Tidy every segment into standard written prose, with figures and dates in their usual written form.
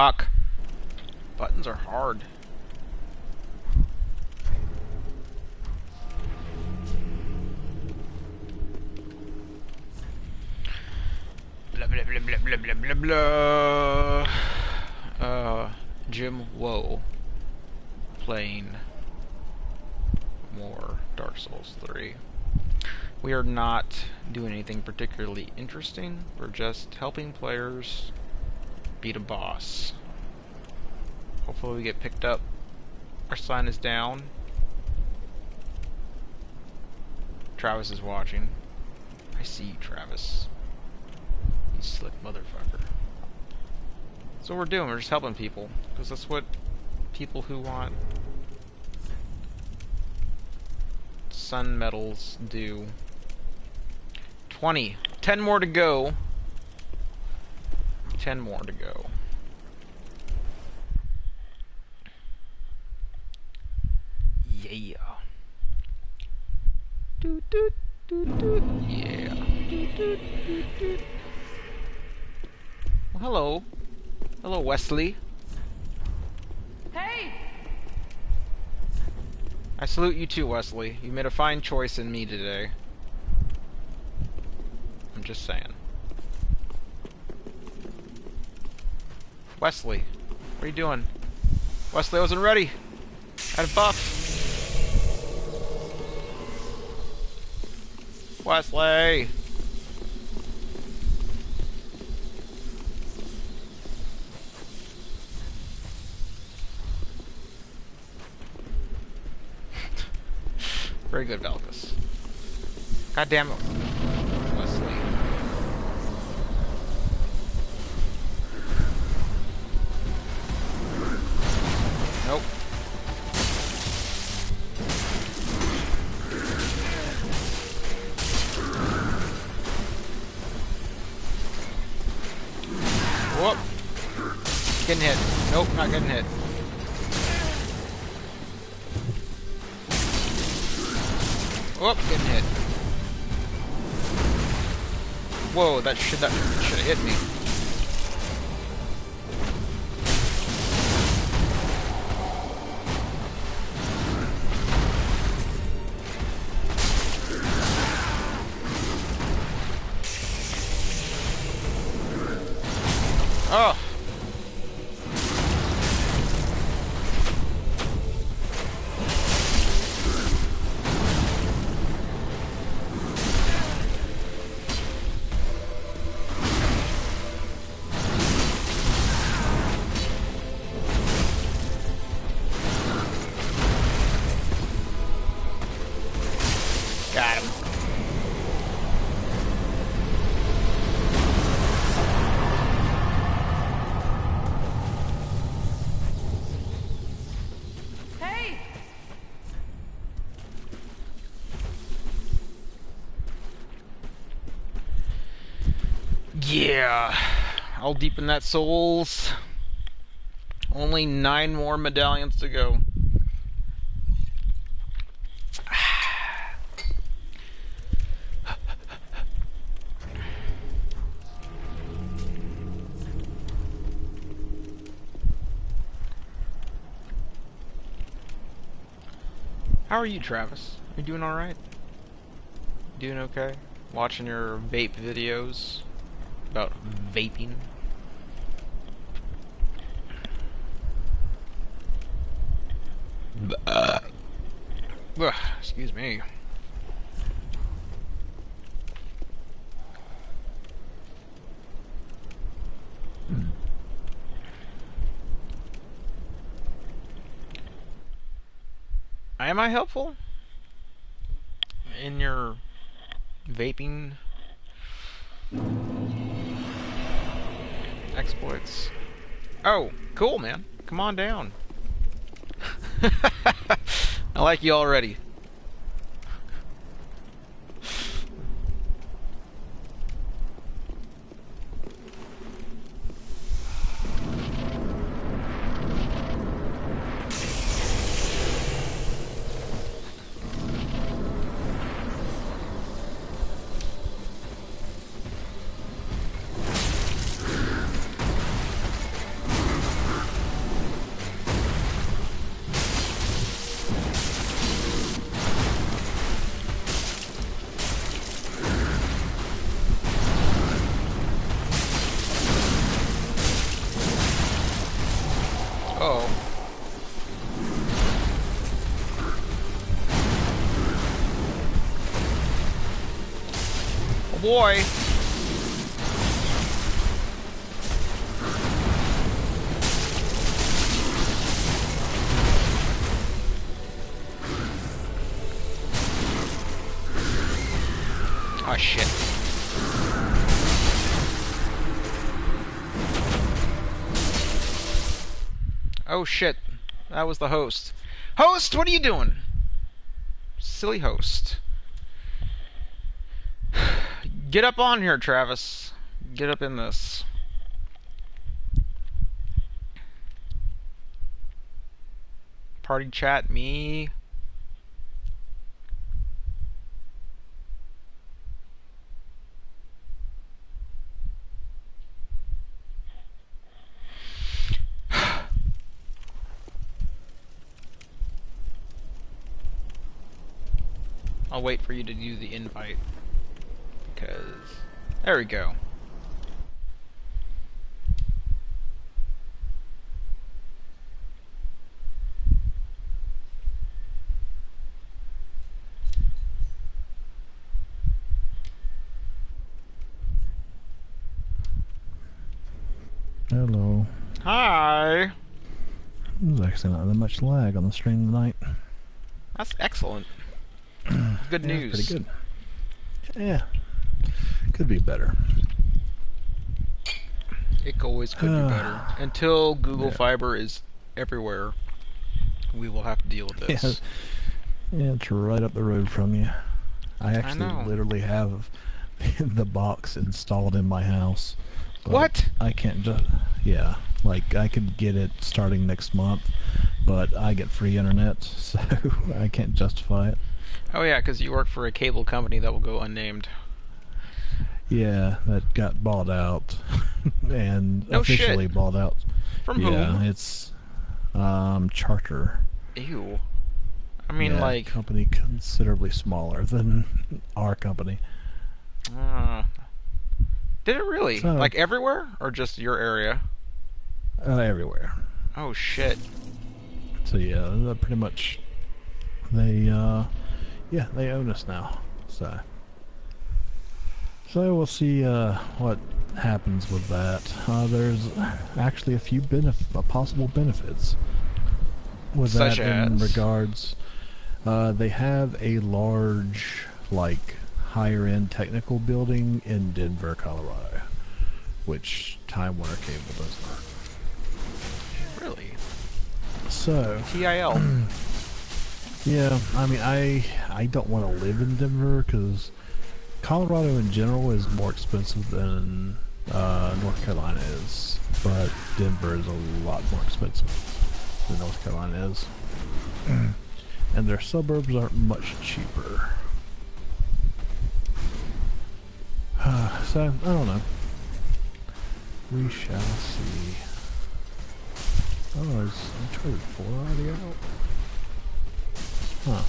Fuck. Buttons are hard. Blah blah blah blah blah blah blah blah. Jim Woe playing more Dark Souls 3. We are not doing anything particularly interesting. We're just helping players beat a boss. Hopefully we get picked up. Our sign is down. Travis is watching. I see you, Travis. You slick motherfucker. That's what we're doing. We're just helping people. Because that's what people who want sun medals do. 20. 10 more to go. 10 more to go. Yeah. Doot doot doot doot. Yeah. Doot doot doot doot. Well, hello. Hello, Wesley. Hey! I salute you too, Wesley. You made a fine choice in me today. I'm just saying. Wesley, what are you doing? Wesley, I wasn't ready. I had a buff. Wesley! Very good, Valkus. God damn it, Wesley. Nope. Whoop. Getting hit. Nope, not getting hit. Whoop, getting hit. Whoa, that should have hit me. Oh. Got him. Hey! Yeah. I'll deepen that souls. Only 9 more medallions to go. How are you, Travis? You doing alright? Doing okay? Watching your vape videos about vaping? Excuse me. Am I helpful in your vaping exploits? Oh, cool, man. Come on down. I like you already. boy! Oh shit. Oh shit. That was the host. Host, what are you doing? Silly host. Get up on here, Travis. Get up in this. Party chat, me. I'll wait for you to do the invite. Because... There we go. Hello. Hi! There's actually not that much lag on the stream tonight. That's excellent. Good Yeah, news. pretty good. Yeah. Could be better. It always could be better. Until Google Yeah. Fiber is everywhere, we will have to deal with this. Yeah, it's right up the road from you. I actually know. literally have the box installed in my house. but What? I can't just... Yeah. Like, I could get it starting next month, but I get free internet, so I can't justify it. Oh yeah, because you work for a cable company that will go unnamed. Yeah, that got bought out. And No officially shit. bought out. From Yeah, whom? it's Charter. Ew. I mean, Yeah, like... company considerably smaller than our company. Did it really? So- Like everywhere? Or just your area? Everywhere. Oh shit. So yeah, they're pretty much they they own us now. So we'll see what happens with that. There's actually a few possible benefits with Such that in as? regards. They have a large, like, higher-end technical building in Denver, Colorado, which Time Warner Cable does not. Really? So, TIL. yeah, I mean, I don't want to live in Denver because Colorado in general is more expensive than North Carolina is, but Denver is a lot more expensive than North Carolina is. And their suburbs aren't much cheaper. So, I don't know. We shall see. Oh, is Uncharted 4 already out? Huh.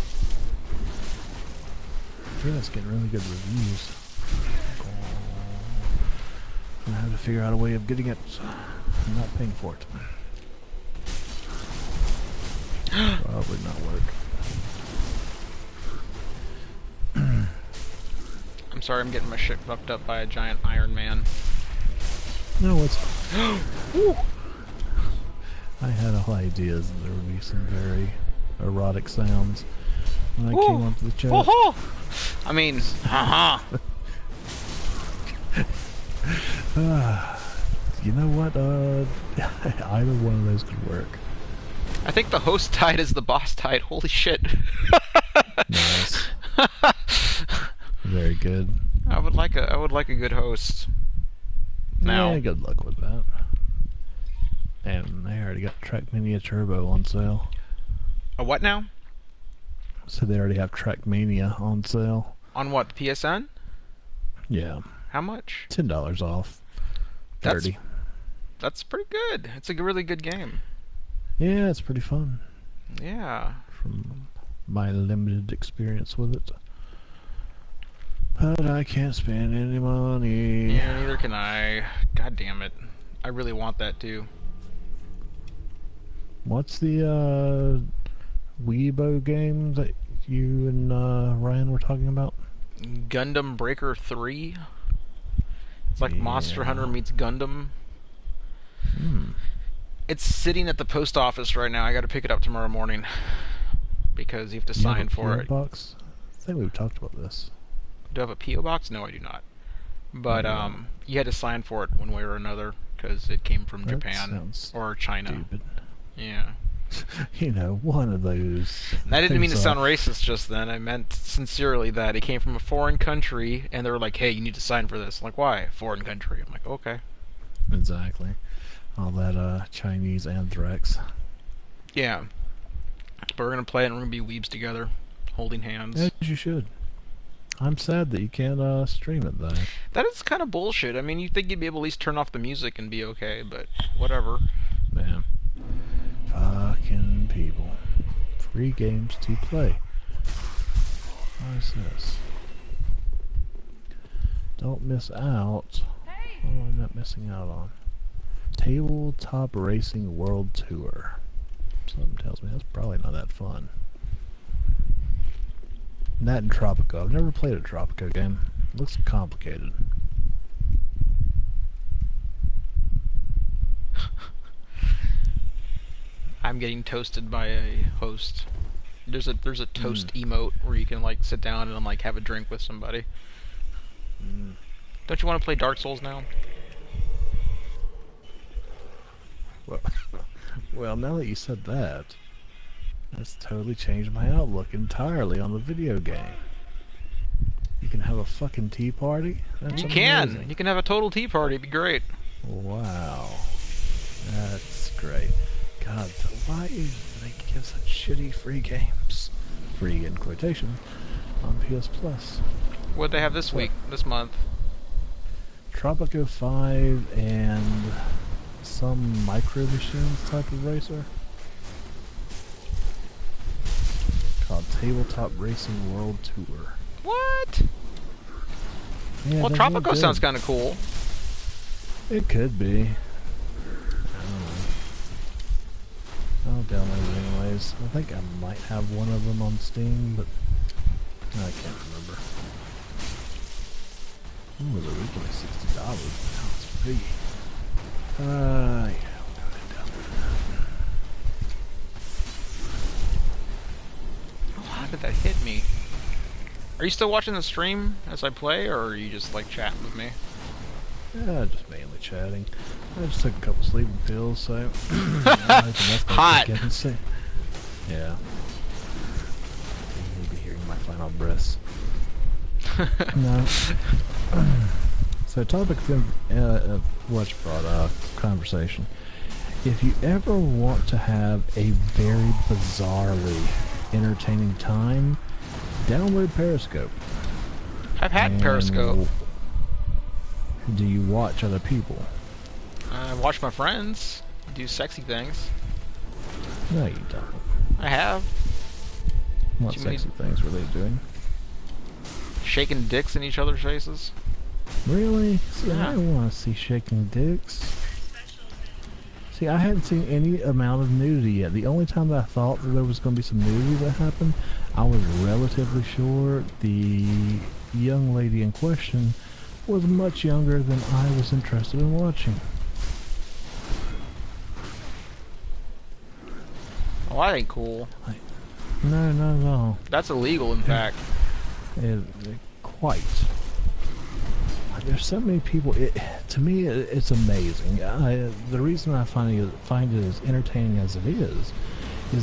Yeah, it's getting really good reviews. I'm gonna have to figure out a way of getting it and not paying for it. Probably not work. I'm sorry, I'm getting my shit fucked up by a giant Iron Man. No, it's... I had all ideas that there would be some very erotic sounds when I came onto the chat. I mean, You know what? Either one of those could work. I think the host died as the boss died. Holy shit. Nice. Very good. I would like a good host. Now. Yeah, good luck with that. And they already got Trackmania Turbo on sale. A what now? So they already have Trackmania on sale. On what? The PSN? Yeah. How much? $10 off. 30. That's pretty good. It's a really good game. Yeah, it's pretty fun. Yeah. From my limited experience with it. But I can't spend any money. Yeah, neither can I. God damn it. I really want that too. What's the Weibo game that you and Ryan were talking about? Gundam Breaker 3. It's like Monster Yeah. Hunter meets Gundam. Hmm. It's sitting at the post office right now. I got to pick it up tomorrow morning because you have to You have sign a for PO it. box? I think we've talked about this. Do I have a PO box? No, I do not. But No, you don't. you had to sign for it one way or another because it came from That Japan sounds or China. stupid. Yeah. You know, one of those. And I didn't mean to things, sound racist just then. I meant sincerely that it came from a foreign country, and they were like, "Hey, you need to sign for this." I'm like, why? Foreign country. I'm like, okay. Exactly. All that Chinese anthrax. Yeah. But we're gonna play it, and we're gonna be weebs together, holding hands. As you should. I'm sad that you can't stream it though. That is kind of bullshit. I mean, you'd think you'd be able to at least turn off the music and be okay, but whatever. Man. Fucking people. Free games to play. What is this? Don't miss out. What am I not missing out on? Tabletop Racing World Tour. Something tells me that's probably not that fun. That and Tropico. I've never played a Tropico game. It looks complicated. I'm getting toasted by a host. There's a toast emote where you can like sit down and like have a drink with somebody. Don't you want to play Dark Souls now? Well, now that you said that, that's totally changed my outlook entirely on the video game. You can have a fucking tea party? That's You can. amazing. You can have a total tea party. It'd be great. Wow. That's great. God, why do they give such shitty free games? Free in quotation on PS Plus. What they have this week, this month? Tropico 5 and some Micro Machines type of racer called Tabletop Racing World Tour. What? Yeah, Well, they look Tropico good. sounds kind of cool. It could be. I don't know. I'll download it anyways. I think I might have one of them on Steam, but I can't remember. It was originally $60. Now it's free. Yeah, I'll go ahead and download Oh, how did that hit me? Are you still watching the stream as I play, or are you just like chatting with me? that. Yeah, just mainly chatting. I just took a couple sleeping pills, so I think that's gonna Hot. kick in and see. Yeah. You'll be hearing my final breaths. No. So topic of what's brought up conversation. If you ever want to have a very bizarrely entertaining time, download Periscope. I've had And Periscope. Do you watch other people? I watch my friends do sexy things. No, you don't. I have. What Too many- sexy things were they doing? Shaking dicks in each other's faces. Really? See, Yeah. I want to see shaking dicks. See, I hadn't seen any amount of nudity yet. The only time that I thought that there was going to be some nudity that happened, I was relatively sure the young lady in question was much younger than I was interested in watching. Oh, that ain't cool. No, no, no. That's illegal, in fact. Quite. There's so many people. To me, it's amazing. The reason I find it as entertaining as it is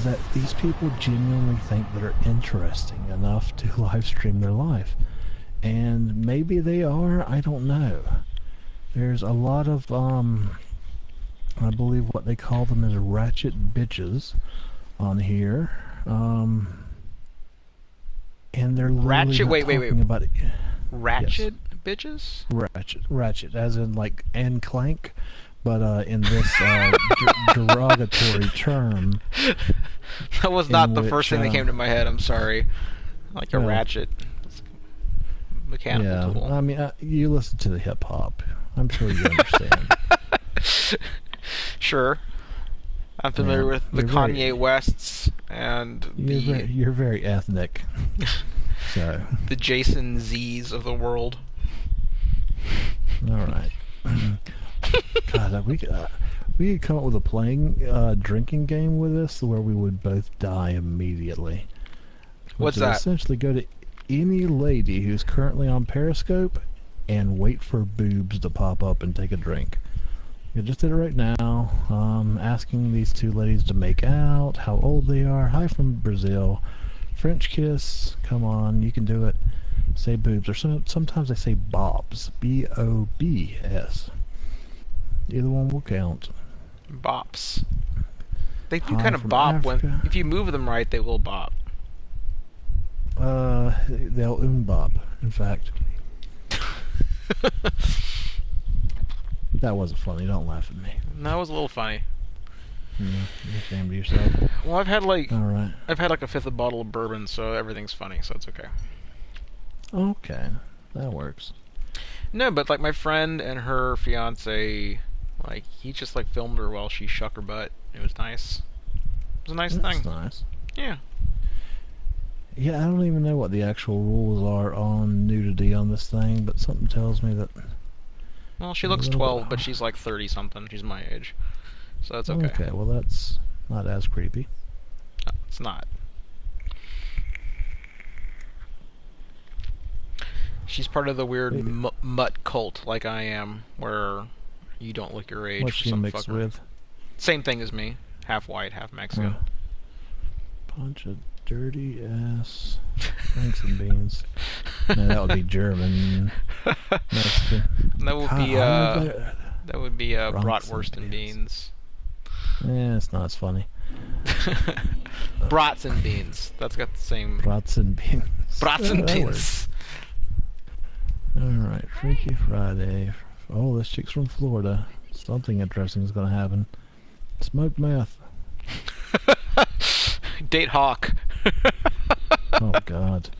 that these people genuinely think that are interesting enough to live stream their life, and maybe they are. I don't know. There's a lot of I believe what they call them is ratchet bitches on here. And they're literally Ratchet? not Wait. talking about it. Ratchet bitches? Ratchet, as in like and clank, but in this derogatory term. That was not the which, first thing that came to my head. I'm sorry. Like a Yeah. ratchet. Mechanical Yeah, tool. I mean, you listen to the hip hop. I'm sure you understand. Sure. I'm familiar Yeah, with the you're Kanye very- Wests and the... You're very ethnic. So, The Jason Z's of the world. all right. God, we could come up with a drinking game with this where we would both die immediately. What's Which is that? essentially go to any lady who's currently on Periscope and wait for boobs to pop up and take a drink. I just did it right now. Asking these two ladies to make out, how old they are. Hi from Brazil. French kiss. Come on, you can do it. Say boobs, or sometimes they say bobs. B-O-B-S. Either one will count. Bops. They do Hi kind of from bop Africa. if you move them right. They will bop. They'll bop. In fact, that wasn't funny. Don't laugh at me. That was a little funny. You're ashamed of yourself. Well, I've had like All right. a fifth of a bottle of bourbon, so everything's funny. So it's okay. Okay, that works. No, but like my friend and her fiance, like he just like filmed her while she shook her butt. It was nice. It was a nice That's thing. nice. Yeah. Yeah, I don't even know what the actual rules are on nudity on this thing, but something tells me that... Well, she looks 12, but she's like 30 something. She's my age, so that's okay. Okay, well that's not as creepy. No, it's not. She's part of the weird mutt cult, like I am, where you don't look your age. What's for she some mixed fucker. with? Same thing as me. Half white, half Mexican. Bunch of dirty ass Franks and beans. No, that would be German. Mexican. That would be Bronx bratwurst and and beans. Yeah, it's not as funny. Brats and beans. That's got the same. Brats and beans. Brats and that beans. works. Alright, Freaky Friday. Oh, this chick's from Florida. Something interesting is going to happen. Smoked meth. Date Hawk. Oh, God.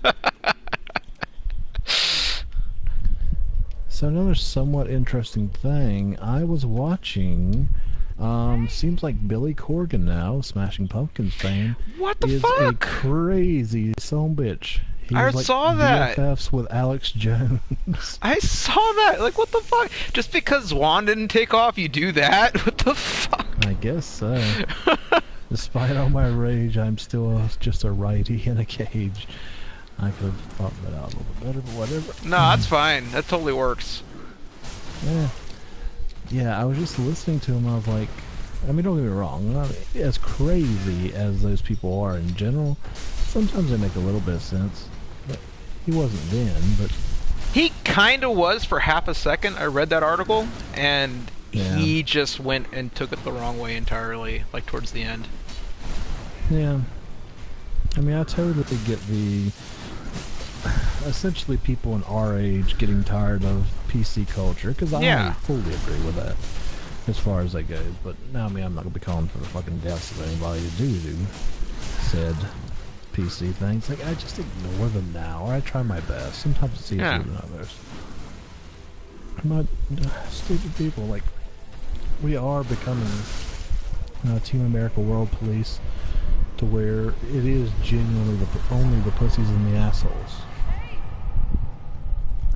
So another somewhat interesting thing, I was watching, seems like Billy Corgan now, Smashing Pumpkins fame, What the is fuck? a crazy son of a bitch. He I was like saw that. BFFs with Alex Jones. I saw that. Like, what the fuck? Just because Swan didn't take off, you do that? What the fuck? I guess so. Despite all my rage, I'm still just a righty in a cage. I could have thought that out a little bit better, but whatever. No, that's fine. That totally works. Yeah. Yeah, I was just listening to him, I was like, I mean, don't get me wrong, as crazy as those people are in general, sometimes they make a little bit of sense. But he wasn't then, but... He kind of was for half a second. I read that article, and he just went and took it the wrong way entirely, like towards the end. Yeah. I mean, I totally get the... essentially people in our age getting tired of PC culture, because I fully agree with that, as far as that goes. But now, I mean, I'm not going to be calling for the fucking deaths of anybody to do said PC things. Like, I just ignore them now, or I try my best. Sometimes it's easier than others. But, stupid people, like, we are becoming Team America World Police, to where it is genuinely only the pussies and the assholes.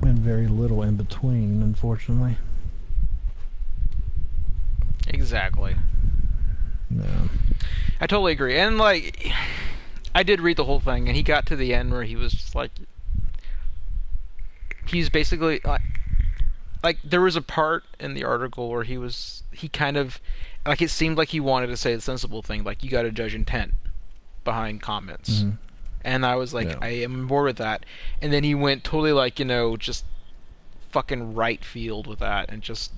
And very little in between, unfortunately. Exactly. Yeah. I totally agree. And, like, I did read the whole thing, and he got to the end where he was just like... He's basically... Like, there was a part in the article where he kind of... Like, it seemed like he wanted to say the sensible thing, like, you gotta judge intent behind comments. Mm-hmm. And I was like, I am on board with that. And then he went totally, like, you know, just fucking right field with that, and just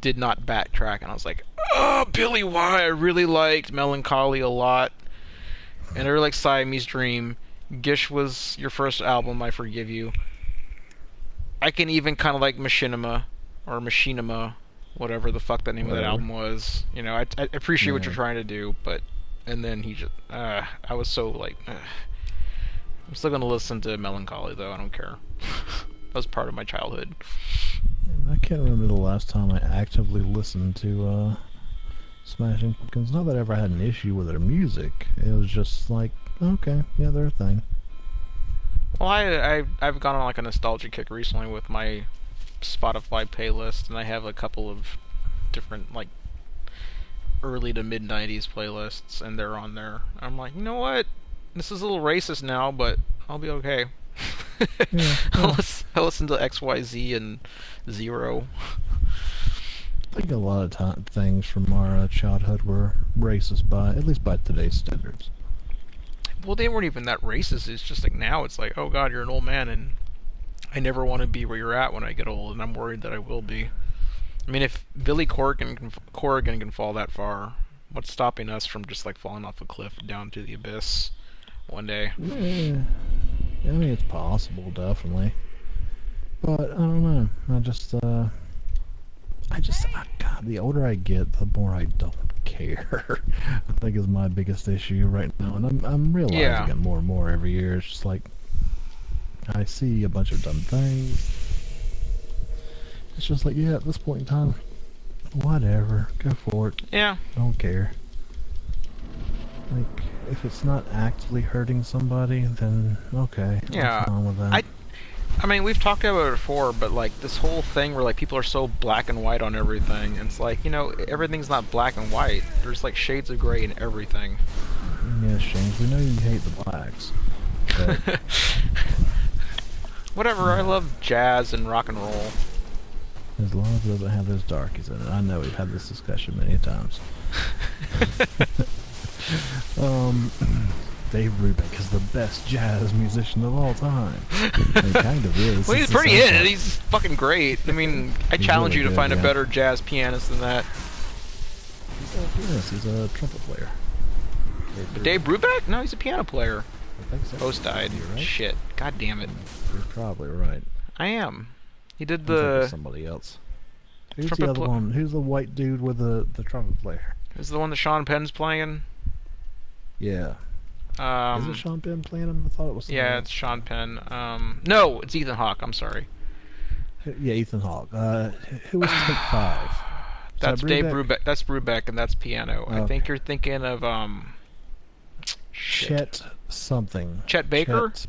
did not backtrack. And I was like, oh, Billy, why? I really liked Melancholy a lot. And I really like Siamese Dream. Gish was your first album, I forgive you. I can even kind of like Machinima, or Machinima, whatever the fuck that name of that album was. You know, I appreciate what you're trying to do, but... And then he just... I was so, like... I'm still gonna listen to Melancholy, though. I don't care. That was part of my childhood. I can't remember the last time I actively listened to Smashing Pumpkins. Not that I ever had an issue with their music. It was just like, okay, yeah, they're a thing. Well, I've gone on like a nostalgia kick recently with my Spotify playlist, and I have a couple of different like early to mid '90s playlists, and they're on there. I'm like, you know what? This is a little racist now, but I'll be okay. Yeah, I'll, yeah. I'll listen to XYZ and Zero. I think a lot of things from our childhood were racist by, at least by today's standards. Well, they weren't even that racist. It's just like now it's like, oh god, you're an old man, and I never want to be where you're at when I get old, and I'm worried that I will be. I mean, if Billy Corrigan can fall that far, what's stopping us from just like falling off a cliff down to the abyss one day? Yeah, I mean it's possible, definitely. But I don't know. God, the older I get, the more I don't care. I think is my biggest issue right now, and I'm realizing Yeah. it more and more every year. It's just like I see a bunch of dumb things. It's just like, yeah, at this point in time, whatever, go for it. Yeah. Don't care. Like, if it's not actively hurting somebody, then okay, Yeah. I'm fine with that. I mean, we've talked about it before, but like this whole thing where like people are so black and white on everything, and it's like, you know, everything's not black and white. There's like shades of gray in everything. Yes, James, we know you hate the blacks. But Whatever, I love jazz and rock and roll. as long as it doesn't have those darkies in it. I know we've had this discussion many times. Dave Brubeck is the best jazz musician of all time. He kind of is. Well, he's It's pretty the in same it. He's fucking great. I mean, I He's challenge really you to good, find a yeah. better jazz pianist than that. Yes, he's a trumpet player. But Dave Brubeck? No, he's a piano player. I think so. Both died. You're right. Shit. God damn it. You're probably right. I am. He did I'm thinking of the... somebody else. Who's trumpet the other pla- one? Who's the white dude with the trumpet player? Is the one that Sean Penn's playing? Yeah. Is it Sean Penn playing him? I thought it was somebody Yeah, else. it's Sean Penn. No, it's Ethan Hawke. I'm sorry. Yeah, Ethan Hawke. Who was Take 5? Was That's that Dave Brubeck. That's Brubeck, and that's piano. I Okay. think you're thinking of shit. Chet something. Chet Baker? Chet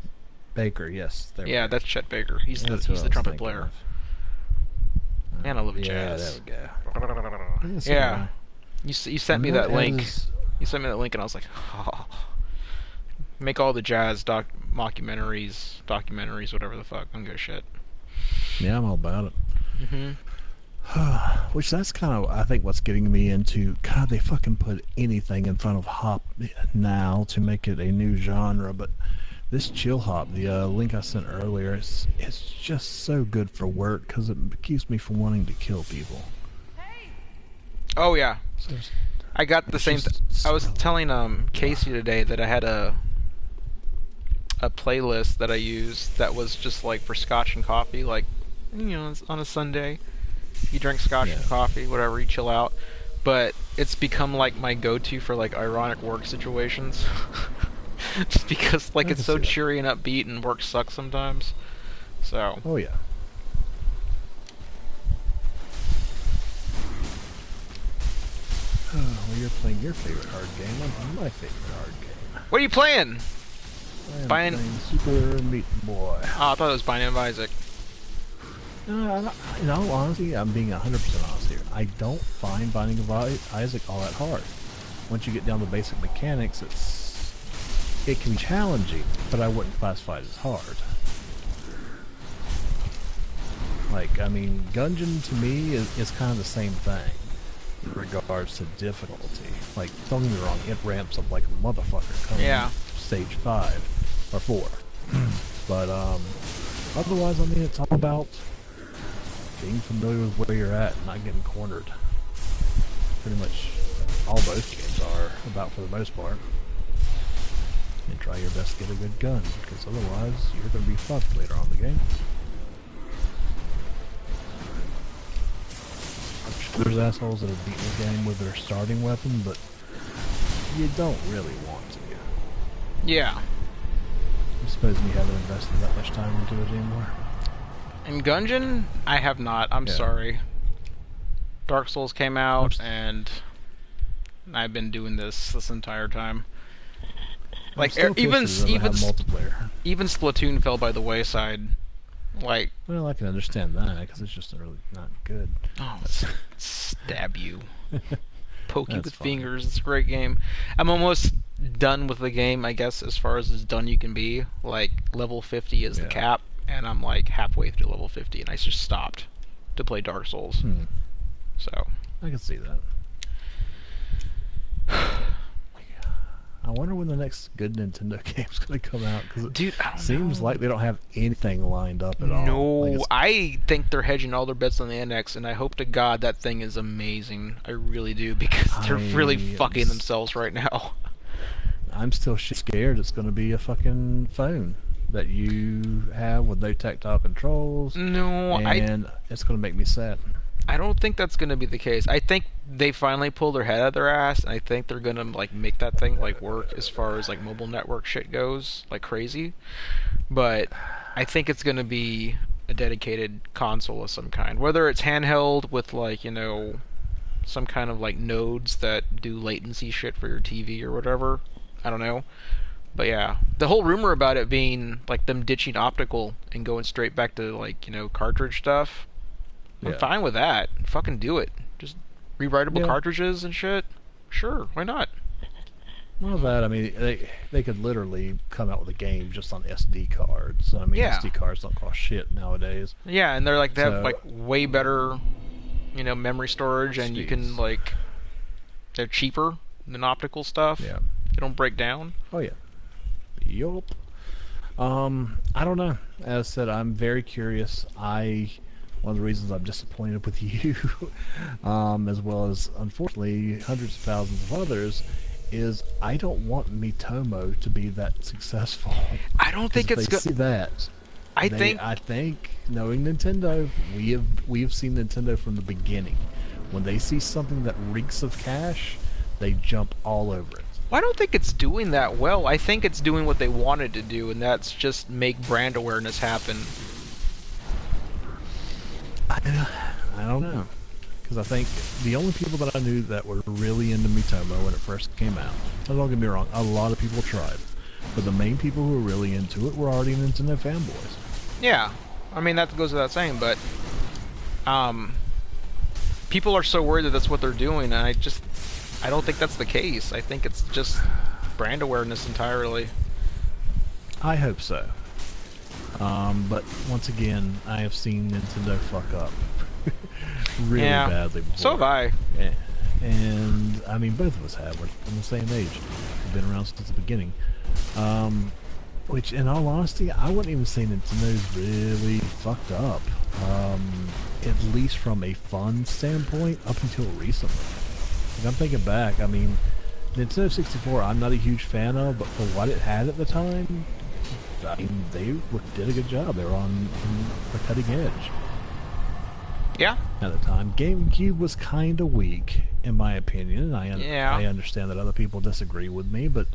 Baker, yes. There we Yeah, go. that's Chet Baker. He's That's the who I was trumpet thinking player. of. Man, I love Yeah, jazz. there we go. Yes, Yeah. You sent me And that link. is- You sent me that link, and I was like, oh. Make all the jazz documentaries, whatever the fuck. I don't give a shit. Yeah, I'm all about it. Mm-hmm. Which that's kind of, I think, what's getting me into. God, they fucking put anything in front of hop now to make it a new genre. But this chill hop, the link I sent earlier, it's just so good for work because it keeps me from wanting to kill people. Oh yeah, So I got the it's same. just I was so- telling Casey today that I had a playlist that I used that was just like for scotch and coffee, like, you know, it's on a Sunday, you drink scotch and Yeah. coffee, whatever, you chill out. But it's become like my go-to for like ironic work situations, just because like I it's can so see that. cheery and upbeat, and work sucks sometimes. So Oh yeah. Well, you're playing your favorite hard game. I'm playing my favorite hard game. what are you playing? I am Binding- playing Super Meat Boy. Oh, I thought it was Binding of Isaac. In all honesty, I'm being 100% honest here. I don't find Binding of Isaac all that hard. Once you get down to basic mechanics, it can be challenging, but I wouldn't classify it as hard. Like, I mean, Gungeon to me is kind of the same thing in regards to difficulty. Like, don't get me wrong, it ramps up like a motherfucker coming Yeah. stage 5 or 4. But otherwise, I mean, it's all about being familiar with where you're at and not getting cornered. Pretty much all both games are about for the most part. And try your best to get a good gun, because otherwise you're going to be fucked later on in the game. There's assholes that have beaten the game with their starting weapon, but you don't really want to. Yeah. I suppose you haven't invested that much time into it anymore. In Gungeon, I have not. I'm Yeah. sorry. Dark Souls came out, Oops. and I've been doing this entire time. I'm Like still even pissed it doesn't have multiplayer. even Splatoon fell by the wayside. Like, Well, I can understand that because it's just really not good. oh, stab you, poke you That's with fine. fingers. It's a great game. I'm almost done with the game, I guess, as far as done you can be. Like level 50 is the Yeah. cap, and I'm like halfway through level 50, and I just stopped to play Dark Souls. So I can see that. I wonder when the next good Nintendo game's going to come out, because it dude, I don't seems know. like they don't have anything lined up at all. No, Like I think they're hedging all their bets on the NX, and I hope to God that thing is amazing. I really do, because they're really fucking themselves right now. I'm still scared it's going to be a fucking phone that you have with no tactile controls, No, and it's going to make me sad. I don't think that's going to be the case. I think they finally pulled their head out of their ass, and I think they're going to like make that thing like work as far as like mobile network shit goes, like crazy. But I think it's going to be a dedicated console of some kind, whether it's handheld with like, you know, some kind of like nodes that do latency shit for your TV or whatever. I don't know. But yeah, the whole rumor about it being like them ditching optical and going straight back to like, you know, cartridge stuff. I'm fine with that. Fucking do it. Just rewritable cartridges and shit. Sure, why not? Well, that, I mean, they could literally come out with a game just on SD cards. I mean, SD cards don't cost shit nowadays. Yeah, and they're like, they have like way better, you know, memory storage, and you can like, they're cheaper than optical stuff. Yeah. They don't break down. Oh yeah. Yup. I don't know. As I said, I'm very curious. One of the reasons I'm disappointed with you, as well as unfortunately hundreds of thousands of others, is I don't want Miitomo to be that successful. I don't think it's good. See that? I think knowing Nintendo, we have seen Nintendo from the beginning. When they see something that reeks of cash, they jump all over it. Well, I don't think it's doing that well. I think it's doing what they wanted to do, and that's just make brand awareness happen. I don't know, because I think the only people that I knew that were really into Miitomo when it first came out, don't get me wrong, a lot of people tried, but the main people who were really into it were already Nintendo fanboys. Yeah, I mean that goes without saying, but people are so worried that that's what they're doing, and I don't think that's the case. I think it's just brand awareness entirely. I hope so. But once again, I have seen Nintendo fuck up really badly before. So have I. And I mean, both of us have. We're from the same age. We've been around since the beginning. Which, in all honesty, I wouldn't even say Nintendo's really fucked up. At least from a fun standpoint, up until recently. Like, I'm thinking back, I mean, Nintendo 64 I'm not a huge fan of, but for what it had at the time, I mean, they did a good job. They were on the cutting edge. Yeah. At the time, GameCube was kind of weak, in my opinion. I understand that other people disagree with me, but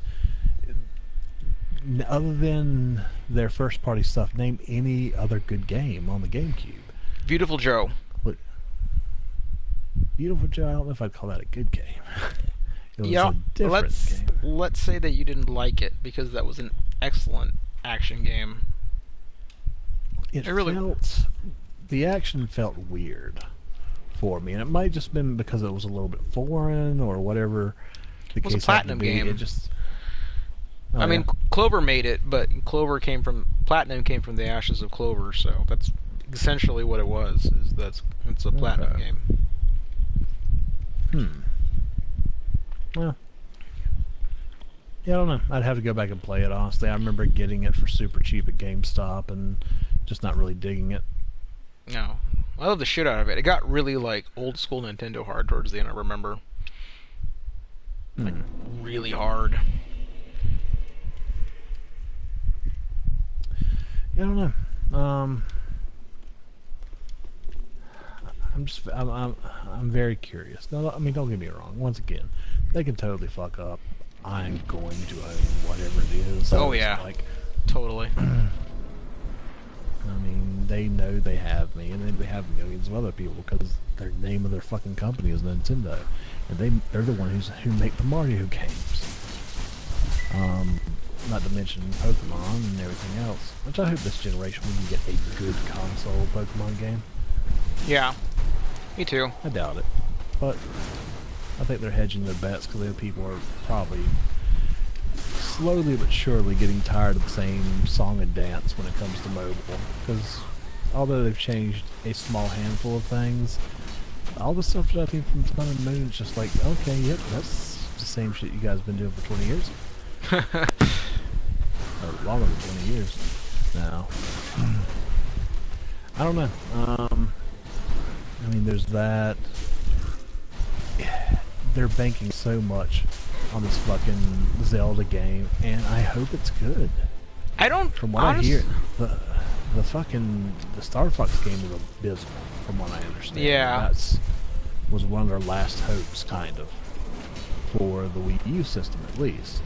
other than their first-party stuff, name any other good game on the GameCube. Beautiful Joe. What? Beautiful Joe. I don't know if I'd call that a good game. It was a different game. Let's say that you didn't like it because that was an excellent action game. The action felt weird for me, and it might just been because it was a little bit foreign or whatever the case. It was a Platinum game. It just, I mean, Clover made it, but Platinum came from the ashes of Clover, so that's essentially what it was. It's a Platinum game. Well, yeah, I don't know. I'd have to go back and play it, honestly. I remember getting it for super cheap at GameStop and just not really digging it. No. I love the shit out of it. It got really, like, old school Nintendo hard towards the end, I remember. Like, really hard. Yeah, I don't know. I'm very curious. No, I mean, don't get me wrong. Once again, they can totally fuck up. I'm going to own whatever it is. Oh yeah, like totally. I mean, they know they have me, and then they have millions of other people because their name of their fucking company is Nintendo, and they're the ones who make the Mario games. Not to mention Pokemon and everything else. Which I hope this generation we can get a good console Pokemon game. Yeah, me too. I doubt it. But I think they're hedging their bets because people are probably slowly but surely getting tired of the same song and dance when it comes to mobile. Because although they've changed a small handful of things, all the stuff that I've seen from Sun and Moon is just like, okay, yep, that's the same shit you guys have been doing for 20 years. Or longer than 20 years now. I don't know. I mean, there's that. They're banking so much on this fucking Zelda game, and I hope it's good. I don't. From what I hear, the Star Fox game is abysmal, from what I understand. Yeah. That's was one of their last hopes, kind of, for the Wii U system, at least.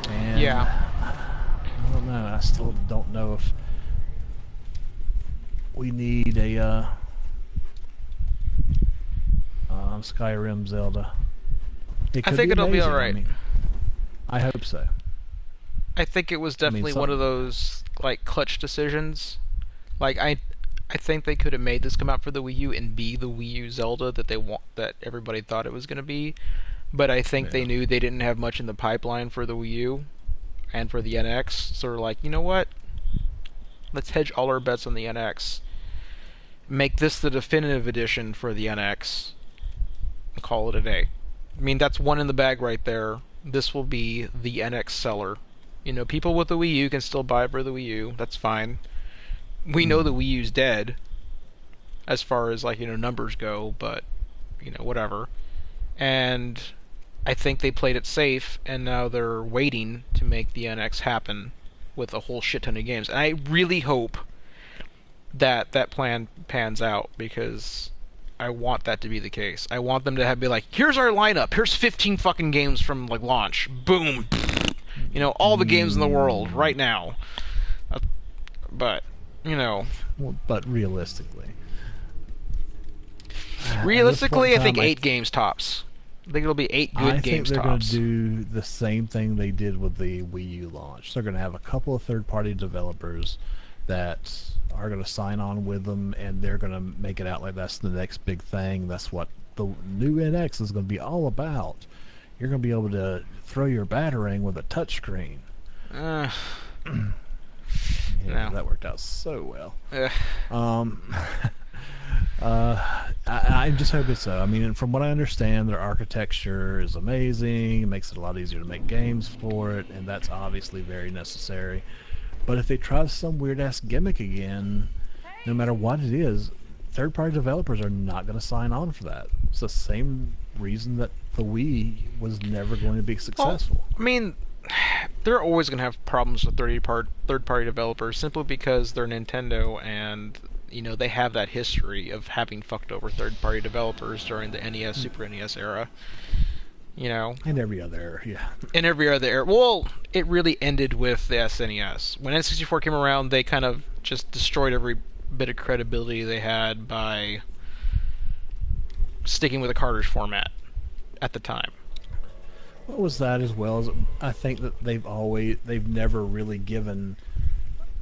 And Yeah. I don't know. I still don't know if we need a Skyrim Zelda. I think it'll be alright. I mean, I hope so. I think it was definitely one of those like clutch decisions. Like I think they could have made this come out for the Wii U and be the Wii U Zelda that everybody thought it was going to be, but I think they knew they didn't have much in the pipeline for the Wii U and for the NX, so they're like, you know what? Let's hedge all our bets on the NX. Make this the definitive edition for the NX and call it a day. I mean, that's one in the bag right there. This will be the NX seller. You know, people with the Wii U can still buy it for the Wii U. That's fine. We know the Wii U's dead as far as, like, you know, numbers go, but, you know, whatever. And I think they played it safe, and now they're waiting to make the NX happen with a whole shit ton of games. And I really hope that that plan pans out, because I want that to be the case. I want them to be like, here's our lineup. Here's 15 fucking games from, like, launch. Boom. You know, all the games in the world right now. But, you know. Well, but realistically. Realistically, I think 8 games tops. I think it'll be 8 good games tops. I think they're going to do the same thing they did with the Wii U launch. They're going to have a couple of third-party developers that are going to sign on with them, and they're going to make it out like that's the next big thing. That's what the new NX is going to be all about. You're going to be able to throw your batarang with a touchscreen. Yeah, no. That worked out so well. I just hope it's so. I mean, from what I understand, their architecture is amazing. It makes it a lot easier to make games for it, and that's obviously very necessary. But if they try some weird-ass gimmick again, no matter what it is, third-party developers are not going to sign on for that. It's the same reason that the Wii was never going to be successful. Well, I mean, they're always going to have problems with third-party developers simply because they're Nintendo, and you know they have that history of having fucked over third-party developers during the NES, Super NES era. You know, and every other era, yeah. And every other era. Well, it really ended with the SNES. When N64 came around, they kind of just destroyed every bit of credibility they had by sticking with a cartridge format at the time. What was that, as well as I think that they've never really given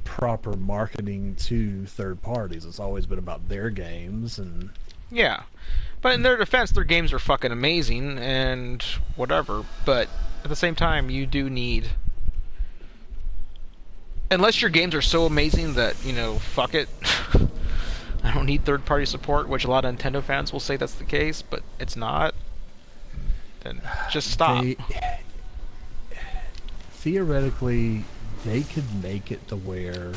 proper marketing to third parties. It's always been about their games, and yeah. But in their defense, their games are fucking amazing and whatever. But at the same time, you do need, unless your games are so amazing that, you know, fuck it. I don't need third-party support, which a lot of Nintendo fans will say that's the case, but it's not. Then just stop. Theoretically, they could make it to where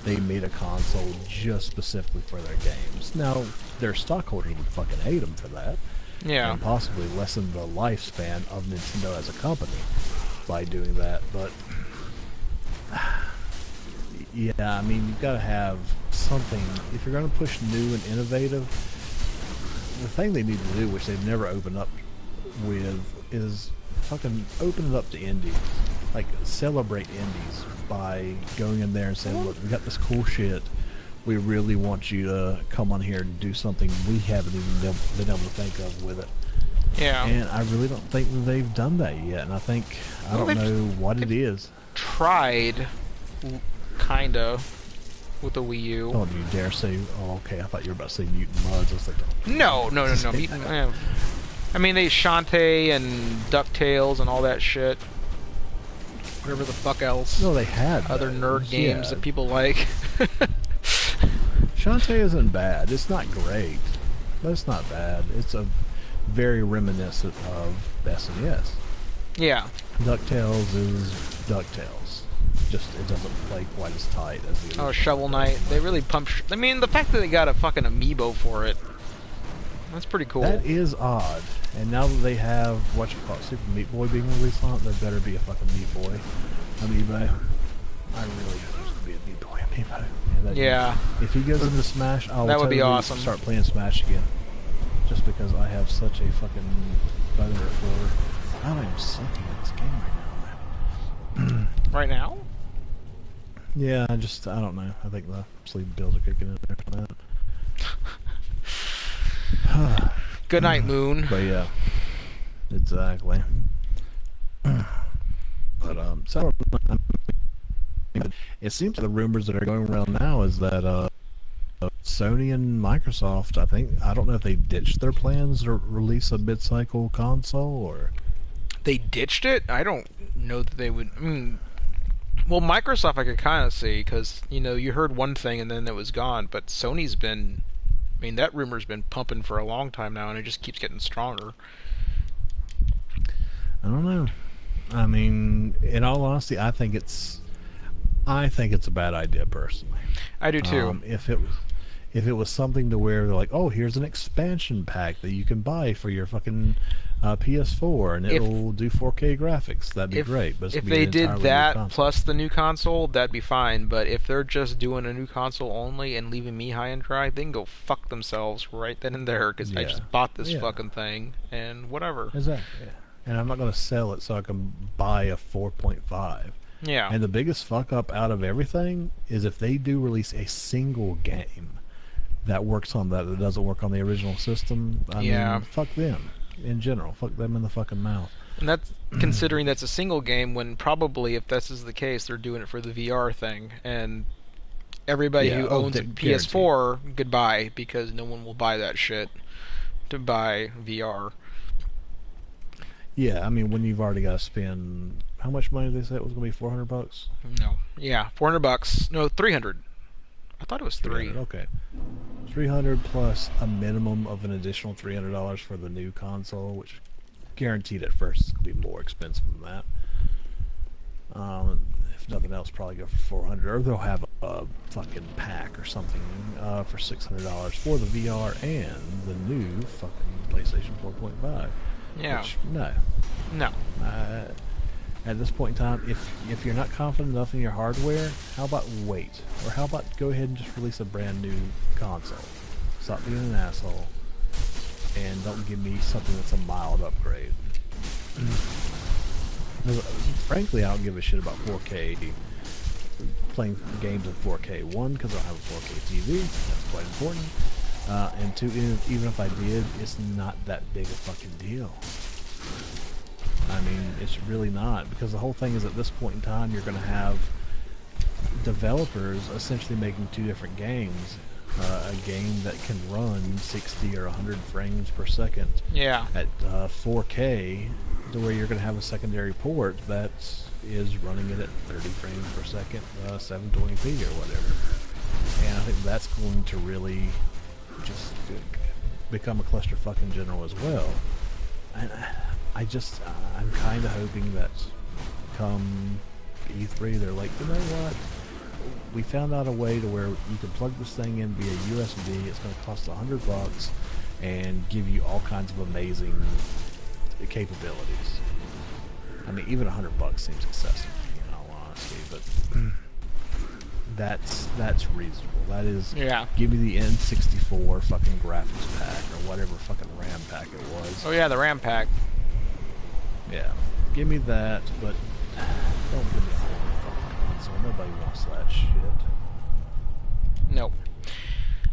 they made a console just specifically for their games. Now, their stockholders would fucking hate them for that. Yeah. And possibly lessen the lifespan of Nintendo as a company by doing that, but yeah, I mean, you've got to have something. If you're going to push new and innovative, the thing they need to do, which they've never opened up with, is fucking open it up to indies. Like, celebrate indies by going in there and saying, look, we got this cool shit. We really want you to come on here and do something we haven't even been able to think of with it. Yeah. And I really don't think that they've done that yet. And I think, I Well, don't know what it is. Tried, kinda, with the Wii U. Don't you dare say, oh, okay, I thought you were about to say Mutant Muds. I was like, No. I mean, they Shantae and DuckTales and all that shit. Whatever the fuck else. no, they had Other those, nerd games yeah. that people like. Shantae isn't bad. It's not great, but it's not bad. It's a very reminiscent of SNES. Yeah. DuckTales is DuckTales. Just, it doesn't play quite as tight as the Oh, original. Shovel Knight. They really pump. I mean, the fact that they got a fucking amiibo for it. That's pretty cool. That is odd. And now that they have, what you call it, Super Meat Boy being released on it, there better be a fucking Meat Boy amiibo. I really hope there's going to be a Meat Boy amiibo. Yeah. If he goes into Smash, I'll That would be totally awesome. start playing Smash again. Just because I have such a fucking boner for... I am sucking at this game right now, man. Right now? Yeah, I don't know. I think the sleep bills are kicking in there for that. Good night, Moon. But yeah, exactly. But so it seems the rumors that are going around now is that Sony and Microsoft, I don't know if they ditched their plans to release a mid-cycle console or They ditched it? I don't know that they would. I mean, well, Microsoft I could kind of see because you heard one thing and then it was gone. But Sony's been. I mean, that rumor's been pumping for a long time now, and it just keeps getting stronger. I don't know. I mean, in all honesty, I think it's a bad idea personally. I do too. If it was something to where they're like, oh, here's an expansion pack that you can buy for your fucking PS4 and it'll do 4K graphics, that'd be great. But if they did that plus the new console, that'd be fine. But if they're just doing a new console only and leaving me high and dry, they can go fuck themselves right then and there because I just bought this fucking thing and whatever. Exactly. Yeah. And I'm not going to sell it so I can buy a 4.5. Yeah. And the biggest fuck up out of everything is if they do release a single game that works on that doesn't work on the original system. I mean, fuck them in general. Fuck them in the fucking mouth. And that's considering that's a single game when probably if this is the case, they're doing it for the VR thing. And everybody who owns a PS4, goodbye, because no one will buy that shit to buy VR. Yeah, I mean, when you've already got to spend... How much money did they say it was going to be? $400? No. Yeah, $400. No, $300. I thought it was $300. Okay. $300 plus a minimum of an additional $300 for the new console, which guaranteed at first it's going to be more expensive than that. If nothing else, probably go for $400, or they'll have a fucking pack or something for $600 for the VR and the new fucking PlayStation 4.5. Yeah. Which, no. At this point in time, if you're not confident enough in your hardware, how about wait? Or how about go ahead and just release a brand new console? Stop being an asshole. And don't give me something that's a mild upgrade. Frankly, I don't give a shit about 4K, playing games in 4K. One, because I don't have a 4K TV, that's quite important. And two, even if I did, it's not that big a fucking deal. I mean, it's really not, because the whole thing is at this point in time, you're going to have developers essentially making two different games. A game that can run 60 or 100 frames per second at 4K, to where you're going to have a secondary port that is running it at 30 frames per second, 720p or whatever. And I think that's going to really just become a clusterfuck in general as well. And I'm kind of hoping that come E3, they're like, you know what? We found out a way to where you can plug this thing in via USB. It's going to cost $100 and give you all kinds of amazing capabilities. I mean, even $100 seems excessive, in all honesty, but that's reasonable. That is, give me the N64 fucking graphics pack or whatever fucking RAM pack it was. Oh yeah, the RAM pack. Yeah, give me that, but don't give me a whole fucking console. Nobody wants that shit. No.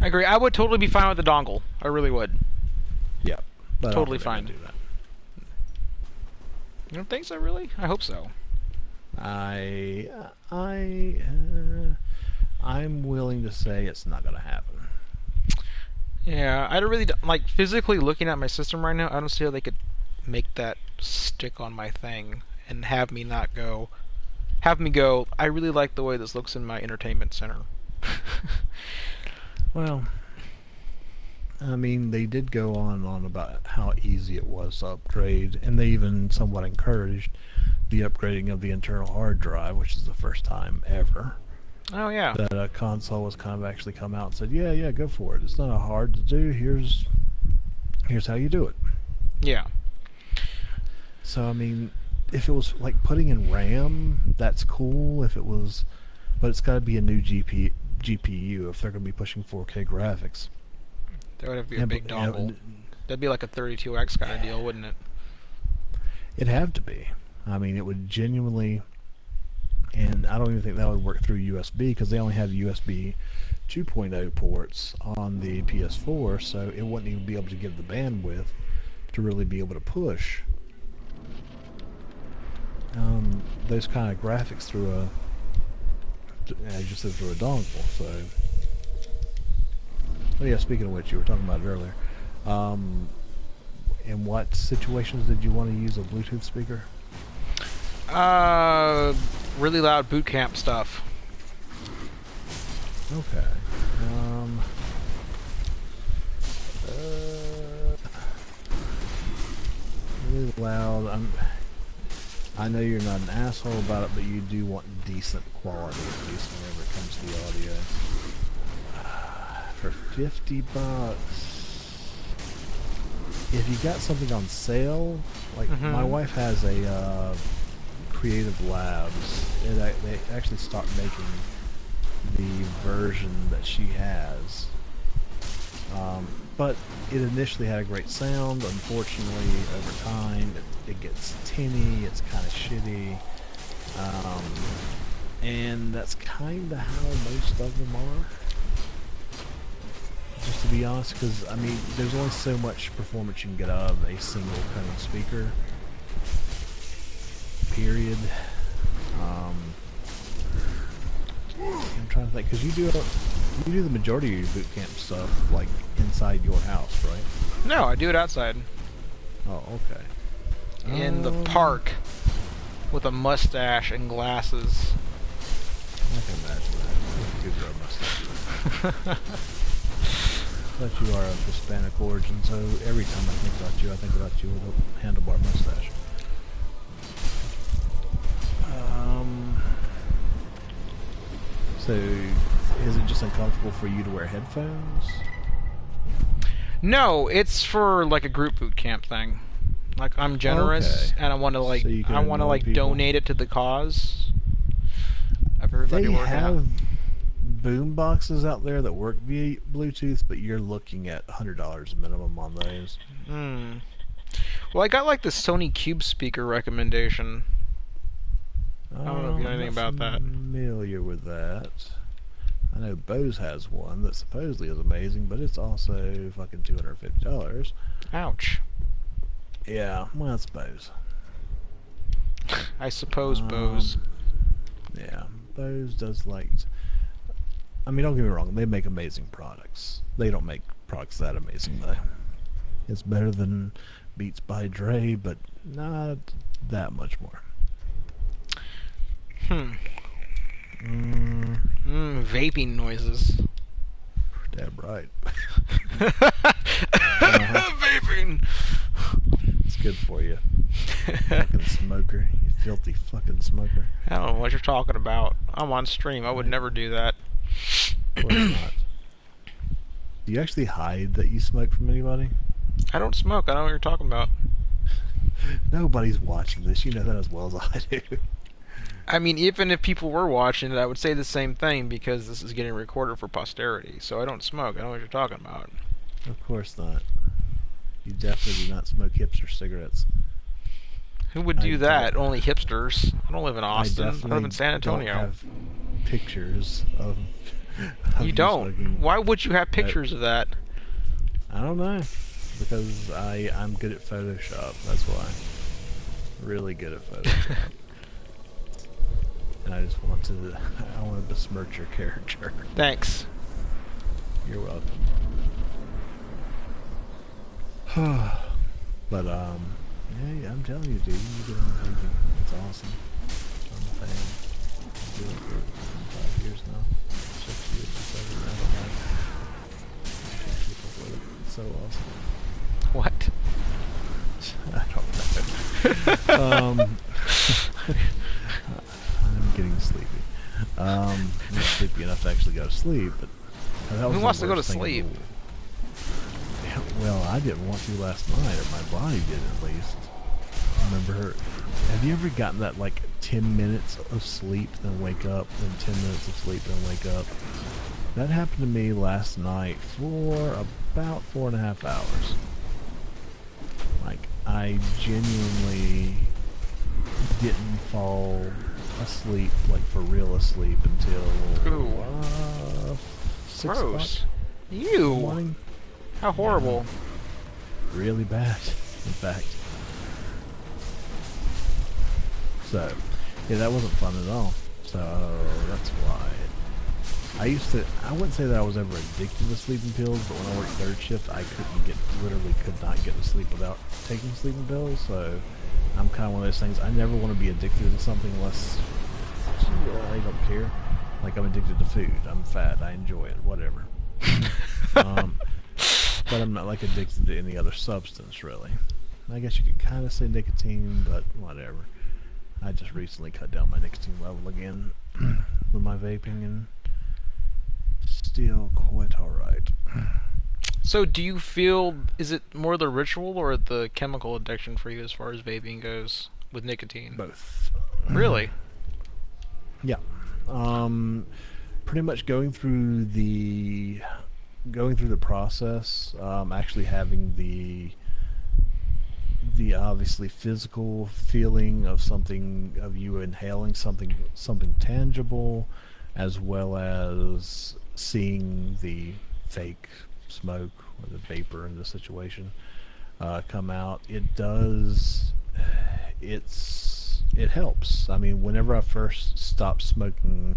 I agree. I would totally be fine with the dongle. I really would. Yeah. But totally fine. Do that. You don't think so, really? I hope so. I, I'm willing to say it's not going to happen. Yeah, I don't really like physically looking at my system right now. I don't see how they could make that stick on my thing and have me not go. Have me go. I really like the way this looks in my entertainment center. Well, I mean, they did go on and on about how easy it was to upgrade, and they even somewhat encouraged the upgrading of the internal hard drive, which is the first time ever Oh yeah. that a console was kind of actually come out and said, yeah, go for it. It's not hard to do. Here's how you do it. Yeah. So, I mean, if it was like putting in RAM, that's cool. If it was, but it's got to be a new GPU if they're going to be pushing 4K graphics. That would have to be a big dongle. That'd be like a 32X kind of deal, wouldn't it? It'd have to be. I mean, it would genuinely, and I don't even think that would work through USB because they only have USB 2.0 ports on the PS4, so it wouldn't even be able to give the bandwidth to really be able to push those kind of graphics through a, as you said, through a dongle. So, oh yeah, speaking of which, you were talking about it earlier. In what situations did you want to use a Bluetooth speaker? Really loud boot camp stuff. Okay. Really loud. I know you're not an asshole about it, but you do want decent quality, at least whenever it comes to the audio. For $50, if you got something on sale, like my wife has a Creative Labs, they actually stopped making the version that she has. But it initially had a great sound. Unfortunately, over time, it gets tinny, it's kind of shitty. And that's kind of how most of them are. Just to be honest, because, I mean, there's only so much performance you can get out of a single kind of speaker. Period. I'm trying to think, because you do the majority of your boot camp stuff like inside your house, right? No, I do it outside. Oh, okay. In the park with a mustache and glasses. I can imagine that. You do grow a mustache. But you are of Hispanic origin, so every time I think about you with a handlebar mustache. So, is it just uncomfortable for you to wear headphones? No, it's for like a group boot camp thing. Like I'm generous and I want to like people. Donate it to the cause of everybody They working have out. boom boxes out there that work via Bluetooth, but you're looking at $100 minimum on those. Well, I got like the Sony Cube speaker recommendation. I don't know if you know anything about that. I'm familiar with that. I know Bose has one that supposedly is amazing, but it's also fucking $250. Ouch. Yeah, well, it's Bose. I suppose Bose. Yeah, Bose does like... I mean, don't get me wrong, they make amazing products. They don't make products that amazing, though. It's better than Beats by Dre, but not that much more. Vaping noises. Damn right. Vaping! It's good for you. Fucking smoker. You filthy fucking smoker. I don't know what you're talking about. I'm on stream. I would never do that. Of course not. Do you actually hide that you smoke from anybody? I don't smoke. I don't know what you're talking about. Nobody's watching this. You know that as well as I do. I mean, even if people were watching it, I would say the same thing because this is getting recorded for posterity. So I don't smoke. I don't know what you're talking about. Of course not. You definitely do not smoke hipster cigarettes. Who would do that? Only hipsters. I don't live in Austin. I live in San Antonio. Don't have pictures of you don't. Smoking. Why would you have pictures of that? I don't know. Because I'm good at Photoshop. That's why. Really good at Photoshop. And I just want to, I want to besmirch your character. Thanks. You're welcome. But, yeah, I'm telling you, dude, you get on painting. It's awesome. I'm a fan. I've been doing it for 5 years now. 6 years or 7, I don't know. I can't keep up with it. It's so awesome. What? I don't know. I'm getting sleepy. Not sleepy enough to actually go to sleep, but that was Who the wants to go to worst thing sleep? Yeah, well, I didn't want to last night, or my body did at least. I remember, have you ever gotten that like 10 minutes of sleep, then wake up, then 10 minutes of sleep, then wake up? That happened to me last night for about 4.5 hours. Like, I genuinely didn't fall asleep, like for real asleep, until 6 o'clock Gross. in the You. morning. How horrible. Really bad, in fact. So, yeah, that wasn't fun at all. So, that's why. I wouldn't say that I was ever addicted to sleeping pills, but when I worked third shift, I literally could not get to sleep without taking sleeping pills, so I'm kind of one of those things, I never want to be addicted to something unless I don't care. Like, I'm addicted to food, I'm fat, I enjoy it, whatever. But I'm not, like, addicted to any other substance, really. I guess you could kind of say nicotine, but whatever. I just recently cut down my nicotine level again with my vaping, and still quite alright. So do you feel, is it more the ritual or the chemical addiction for you as far as vaping goes with nicotine? Both. Really? Yeah. Pretty much going through the process, actually having the obviously physical feeling of something, of you inhaling something tangible, as well as seeing the fake smoke or the vapor in the situation come out. It helps. I mean, whenever I first stopped smoking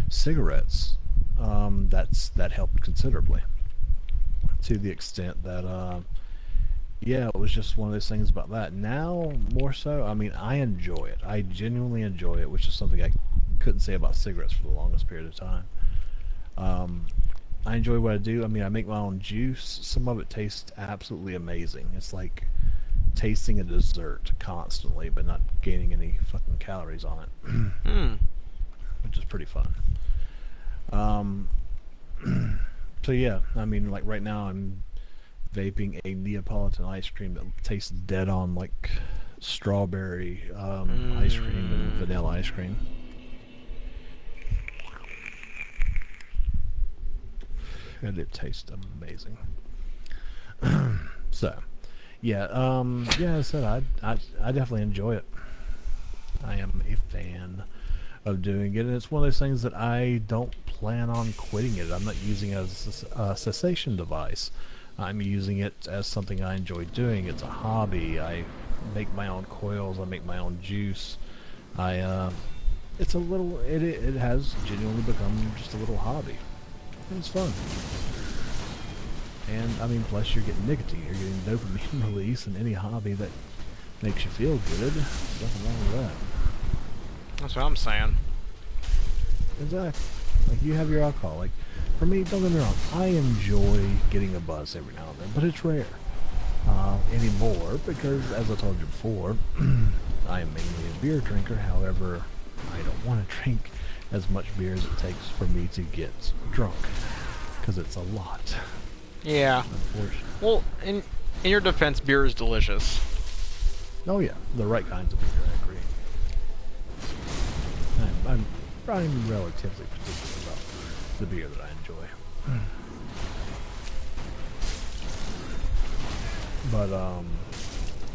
cigarettes, that helped considerably, to the extent that yeah, it was just one of those things about that. Now, more so, I mean, I enjoy it. I genuinely enjoy it, which is something I couldn't say about cigarettes for the longest period of time. I enjoy what I do. I mean, I make my own juice. Some of it tastes absolutely amazing. It's like tasting a dessert constantly, but not gaining any fucking calories on it. Which is pretty fun. So yeah, I mean, like right now I'm vaping a Neapolitan ice cream that tastes dead on like strawberry ice cream and vanilla ice cream. And it tastes amazing. So, yeah, yeah, as I said, I definitely enjoy it. I am a fan of doing it, and it's one of those things that I don't plan on quitting it. I'm not using it as a cessation device. I'm using it as something I enjoy doing. It's a hobby. I make my own coils. I make my own juice. It's a little, it has genuinely become just a little hobby. It's fun. And, I mean, plus you're getting nicotine, you're getting dopamine release, and any hobby that makes you feel good, there's nothing wrong with that. That's what I'm saying. Exactly. Like, you have your alcohol. Like, for me, don't get me wrong, I enjoy getting a buzz every now and then, but it's rare anymore, because, as I told you before, I am mainly a beer drinker. However, I don't want to drink as much beer as it takes for me to get drunk, because it's a lot. Yeah. Unfortunately. Well, in your defense, beer is delicious. Oh yeah, the right kinds of beer, I agree. I'm relatively particular about the beer that I enjoy.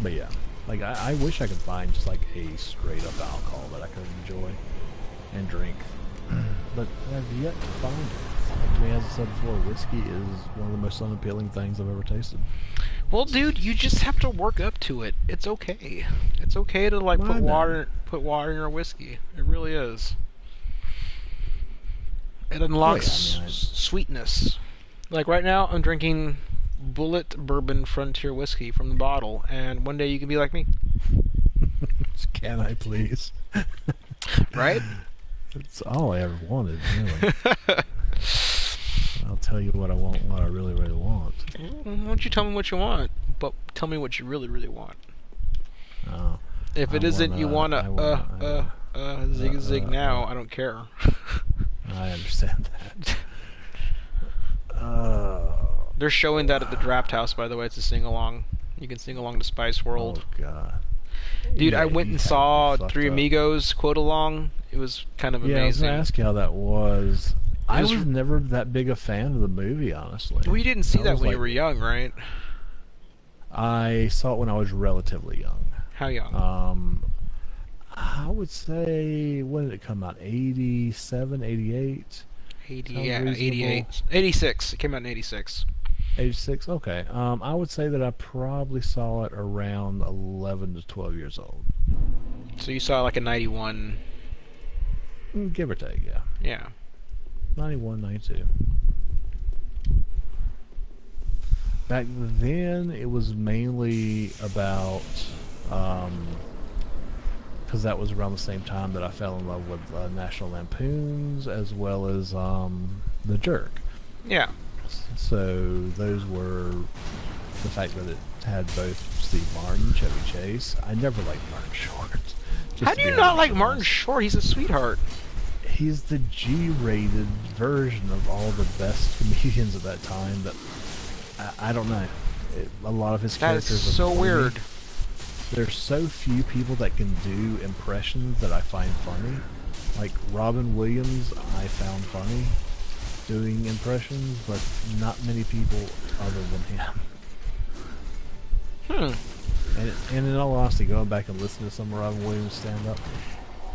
But yeah, like I wish I could find just like a straight up alcohol that I could enjoy and drink, but I've yet to find it. Like, as I said before, whiskey is one of the most unappealing things I've ever tasted. Well, dude, you just have to work up to it. It's okay. It's okay to like Well, I know. put water in your whiskey. It really is. It Oh unlocks yeah, I mean, sweetness. Like right now, I'm drinking Bullet Bourbon Frontier whiskey from the bottle, and one day you can be like me, can I please? right? That's all I ever wanted, really. I'll tell you what I want, what I really, really want. Why don't you tell me what you want? But tell me what you really, really want. Oh, If it isn't you want I wanna, zig zig now, uh. I don't care. I understand that. They're showing that at the Draft House, by the way. It's a sing along. You can sing along to Spice World. Oh god, Dude, yeah, I went you and have saw me fucked Three up. Amigos quote along. It was kind of Yeah, I was amazing. gonna ask you how that was. I was- was never that big a fan of the movie, honestly. Well, you didn't see I that was when you like- were young, right? I saw it when I was relatively young. How young? I would say, when did it come out? 87, 88? 80, sounds yeah, reasonable. 88. 86. It came out in 86. 86? Okay. I would say that I probably saw it around 11 to 12 years old. So you saw like a 91. Give or take, yeah. Yeah. 91, 92. Back then, it was mainly about, because that was around the same time that I fell in love with National Lampoons, as well as The Jerk. Yeah. So those were the fact that it had both Steve Martin, Chevy Chase. I never liked Martin Short. How do you not like Martin Short? He's a sweetheart. He's the G-rated version of all the best comedians of that time. That I don't know. A lot of his That characters is are so funny. weird. There's so few people that can do impressions that I find funny. Like Robin Williams, I found funny doing impressions, but not many people other than him. And in all honesty, going back and listening to some of Robin Williams stand up,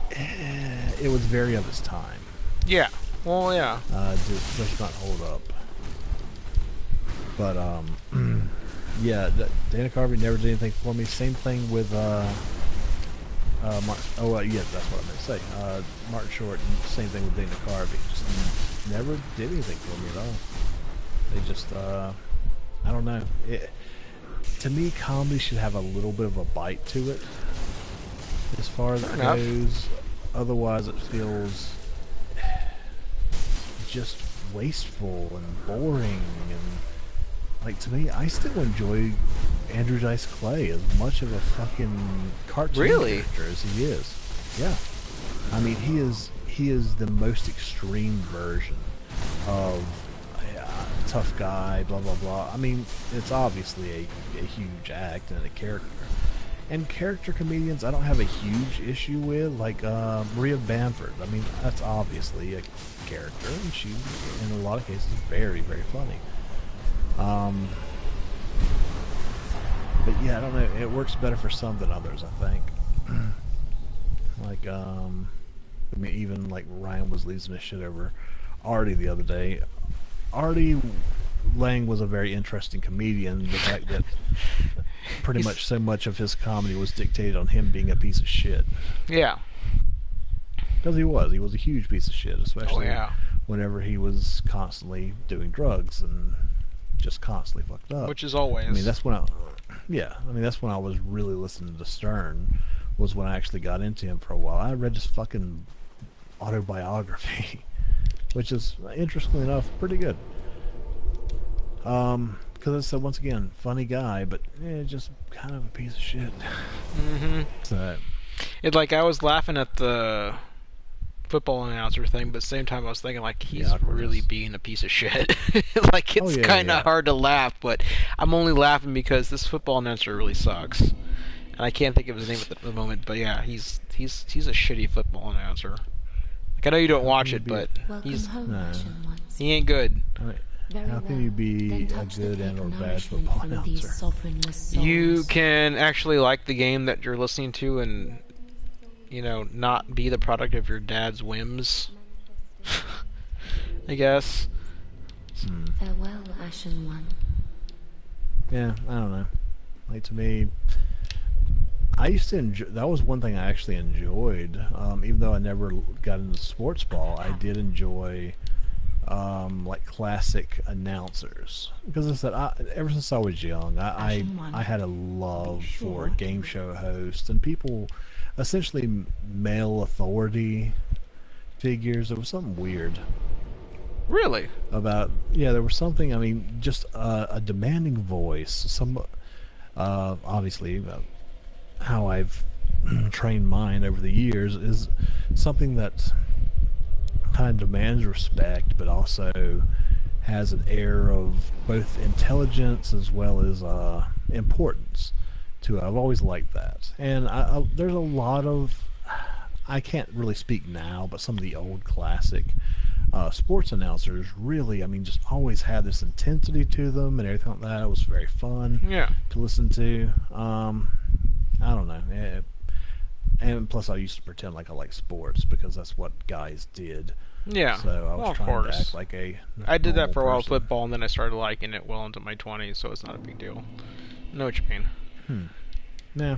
it was very of its time. Yeah. Well, yeah. Does not hold up. But yeah, Dana Carvey never did anything for me. Same thing with yeah, that's what I meant to say. Martin Short, same thing with Dana Carvey. Just never did anything for me at all. They just, I don't know. To me, comedy should have a little bit of a bite to it, as far as it enough. goes. Otherwise, it feels just wasteful and boring. And like, to me, I still enjoy Andrew Dice Clay as much of a fucking cartoon Really? character as he is. Yeah, I mean, he is the most extreme version of tough guy, blah blah blah. I mean, it's obviously a huge act and a character. And character comedians, I don't have a huge issue with, like Maria Bamford. I mean, that's obviously a character, and she's, in a lot of cases, very, very funny. But yeah, I don't know. It works better for some than others, I think. Like, I mean, even like Ryan was losing his shit over Artie the other day. Artie Lang was a very interesting comedian. The fact that pretty much so much of his comedy was dictated on him being a piece of shit. Yeah. Because he was a huge piece of shit, especially whenever he was constantly doing drugs and just constantly fucked up. Which is always. I mean, that's when that's when I was really listening to Stern, was when I actually got into him for a while. I read his fucking autobiography, which is, interestingly enough, pretty good. Because I said, once again, funny guy, but just kind of a piece of shit. Mm-hmm. So, I was laughing at the football announcer thing, but at the same time I was thinking, like, he's awkwardness. really being a piece of shit. Like, it's kind of hard to laugh, but I'm only laughing because this football announcer really sucks. And I can't think of his name at the moment, but yeah, he's a shitty football announcer. Like, I know you don't watch it, but he ain't good. How can you be a good and or bad football announcer? You can actually like the game that you're listening to and, not be the product of your dad's whims. I guess. Farewell, Ashen One. Yeah, I don't know. Like to me, I used to enjoy. That was one thing I actually enjoyed. Even though I never got into sports ball, I did enjoy like classic announcers because I said ever since I was young, I had a love for game show hosts and people, essentially male authority figures. There was something weird Really? about, yeah, there was something. I mean, just a demanding voice. Obviously, how I've trained mine over the years is something that kind of demands respect, but also has an air of both intelligence as well as importance to it. I've always liked that, and there's a lot of, I can't really speak now, but some of the old classic sports announcers really, I mean, just always had this intensity to them and everything like that. It was very fun Yeah. to listen to. I don't know. And plus, I used to pretend like I like sports because that's what guys did. Yeah. So I was Well, of trying course. to act like a I did that normal for a while with person. football, and then I started liking it well into my 20s, so it's not a big deal. I know what you mean. Yeah.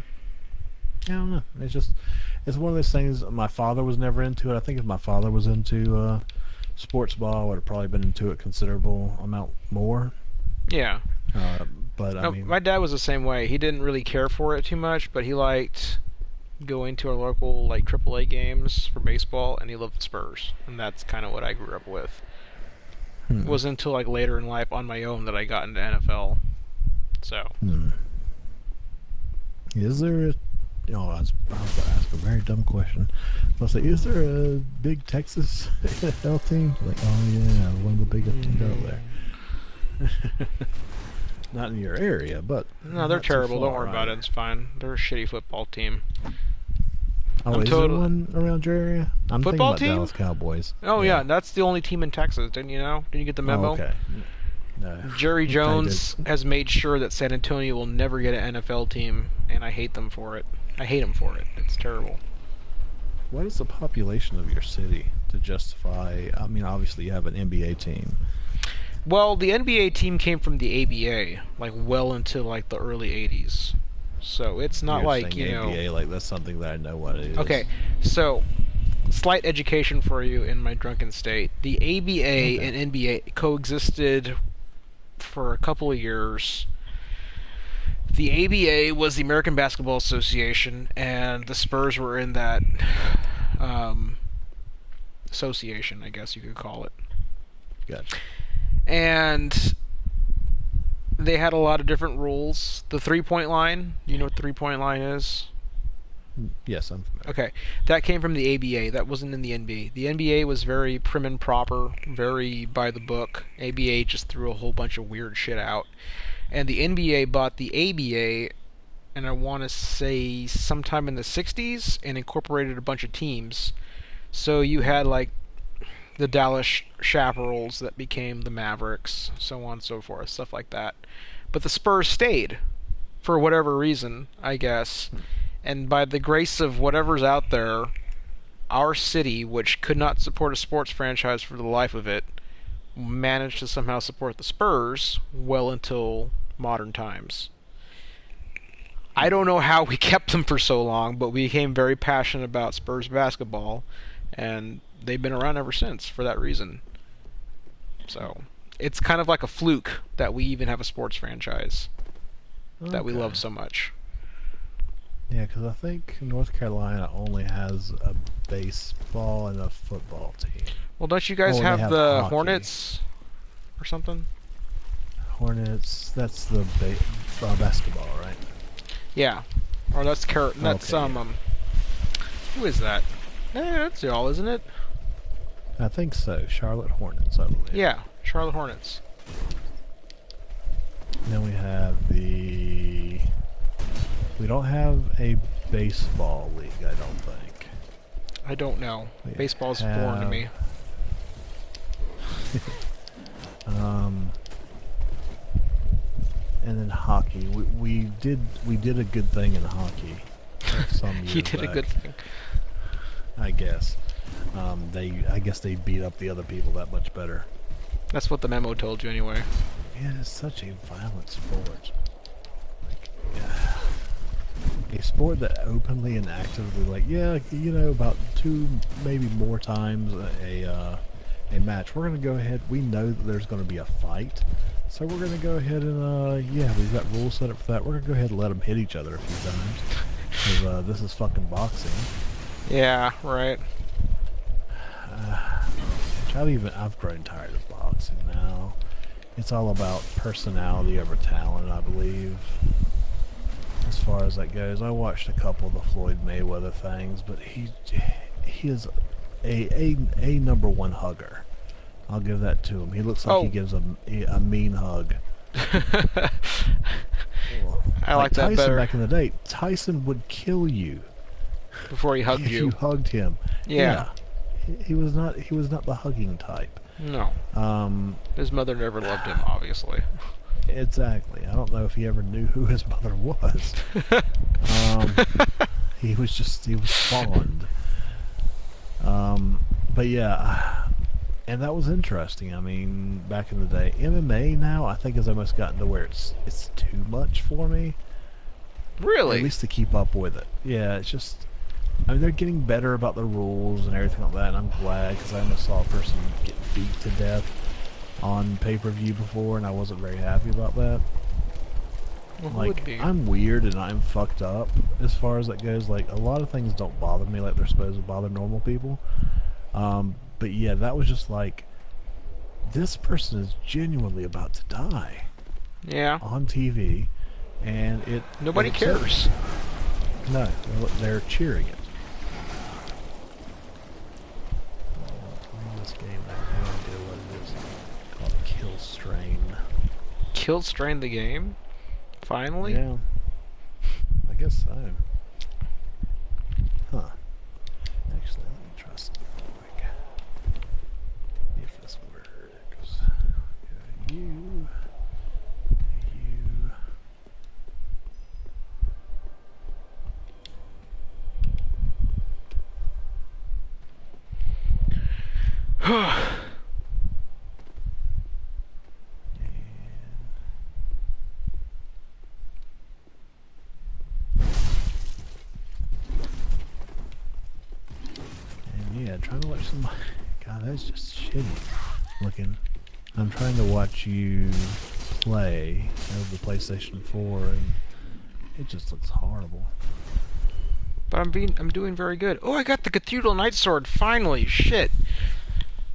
I don't know. It's one of those things. My father was never into it. I think if my father was into sports ball, I would have probably been into it considerable amount more. Yeah. But I No, mean, my dad was the same way. He didn't really care for it too much, but he liked going to our local like AAA games for baseball, and he loved the Spurs, and that's kind of what I grew up with. It wasn't until like later in life on my own that I got into NFL. So. Is there a? Oh, I was about to ask a very dumb question. I'll say, is there a big Texas NFL team? Like, oh yeah, one of the biggest teams out there. Not in your area, but No, they're not too terrible. Don't far, worry about right? it. It's fine. They're a shitty football team. Oh, I'm is there one around your area? I'm Football thinking team? about Dallas Cowboys. Oh yeah, that's the only team in Texas. Didn't you know? Didn't you get the memo? Oh, okay. No. Jerry I Jones did. has made sure that San Antonio will never get an NFL team, and I hate them for it. I hate them for it. It's terrible. What is the population of your city to justify? I mean, obviously you have an NBA team. Well, the NBA team came from the ABA, like well into like the early '80s. So it's not You're like, saying you know. ABA, like that's something that I know what it is. Okay, so slight education for you in my drunken state. The ABA and NBA coexisted for a couple of years. The ABA was the American Basketball Association, and the Spurs were in that association, I guess you could call it. Gotcha. And they had a lot of different rules. The three-point line, you know what the three-point line is? Yes, I'm familiar. Okay, that came from the ABA. That wasn't in the NBA. The NBA was very prim and proper, very by the book. ABA just threw a whole bunch of weird shit out. And the NBA bought the ABA, and I want to say sometime in the 60s, and incorporated a bunch of teams. So you had like the Dallas Chaparrals that became the Mavericks, so on and so forth, stuff like that. But the Spurs stayed, for whatever reason, I guess. And by the grace of whatever's out there, our city, which could not support a sports franchise for the life of it, managed to somehow support the Spurs well until modern times. I don't know how we kept them for so long, but we became very passionate about Spurs basketball, and they've been around ever since for that reason. So, it's kind of like a fluke that we even have a sports franchise that we love so much. Yeah, because I think North Carolina only has a baseball and a football team. Well, don't you guys Oh, they have have the hockey. Hornets or something? Hornets, that's the basketball, right? Yeah. Or that's that's Okay, yeah. who is that? That's y'all, isn't it? I think so. Charlotte Hornets, I believe. Yeah, Charlotte Hornets. Then we have the... We don't have a baseball league, I don't think. I don't know. We Baseball's foreign to me. And then hockey. We did a good thing in hockey. Some years You did a back, good thing. I guess. I guess they beat up the other people that much better. That's what the memo told you anyway. Yeah, it's such a violent sport. a sport that openly and actively, like, yeah, you know, about two, maybe more times a match, we're gonna go ahead. We know that there's gonna be a fight, so we're gonna go ahead and yeah, we've got rules set up for that. We're gonna go ahead and let them hit each other a few times, because this is fucking boxing. Yeah, right. I've grown tired of boxing now. It's all about personality over talent, I believe. As far as that goes, I watched a couple of the Floyd Mayweather things, but he is a number one hugger. I'll give that to him. He looks like he gives a mean hug. I like that Tyson better. Back in the day, Tyson would kill you Before he hugged if you. you hugged him. Yeah. He was not the hugging type. No. His mother never loved him, obviously. Exactly. I don't know if he ever knew who his mother was. He was fond. But yeah, and that was interesting. I mean, back in the day, MMA now I think has almost gotten to where it's too much for me. Really? At least to keep up with it. Yeah, it's just. I mean, they're getting better about the rules and everything like that, and I'm glad, because I almost saw a person get beat to death on pay-per-view before, and I wasn't very happy about that. Well, Like, I'm weird and I'm fucked up as far as that goes. Like, a lot of things don't bother me like they're supposed to bother normal people. But yeah, that was just like, this person is genuinely about to die. Yeah. On TV, and Nobody cares. No, they're cheering it. This game, I have no idea what it is. Called Kill Strain. Kill Strain the game? Finally? Yeah. I guess so. Huh. Actually, let me try something real quick. If this works. You. And yeah, trying to watch some. God, that's just shitty looking. I'm trying to watch you play of the PlayStation 4, and it just looks horrible. But I'm doing very good. Oh, I got the Cathedral Knight Sword, finally! Shit!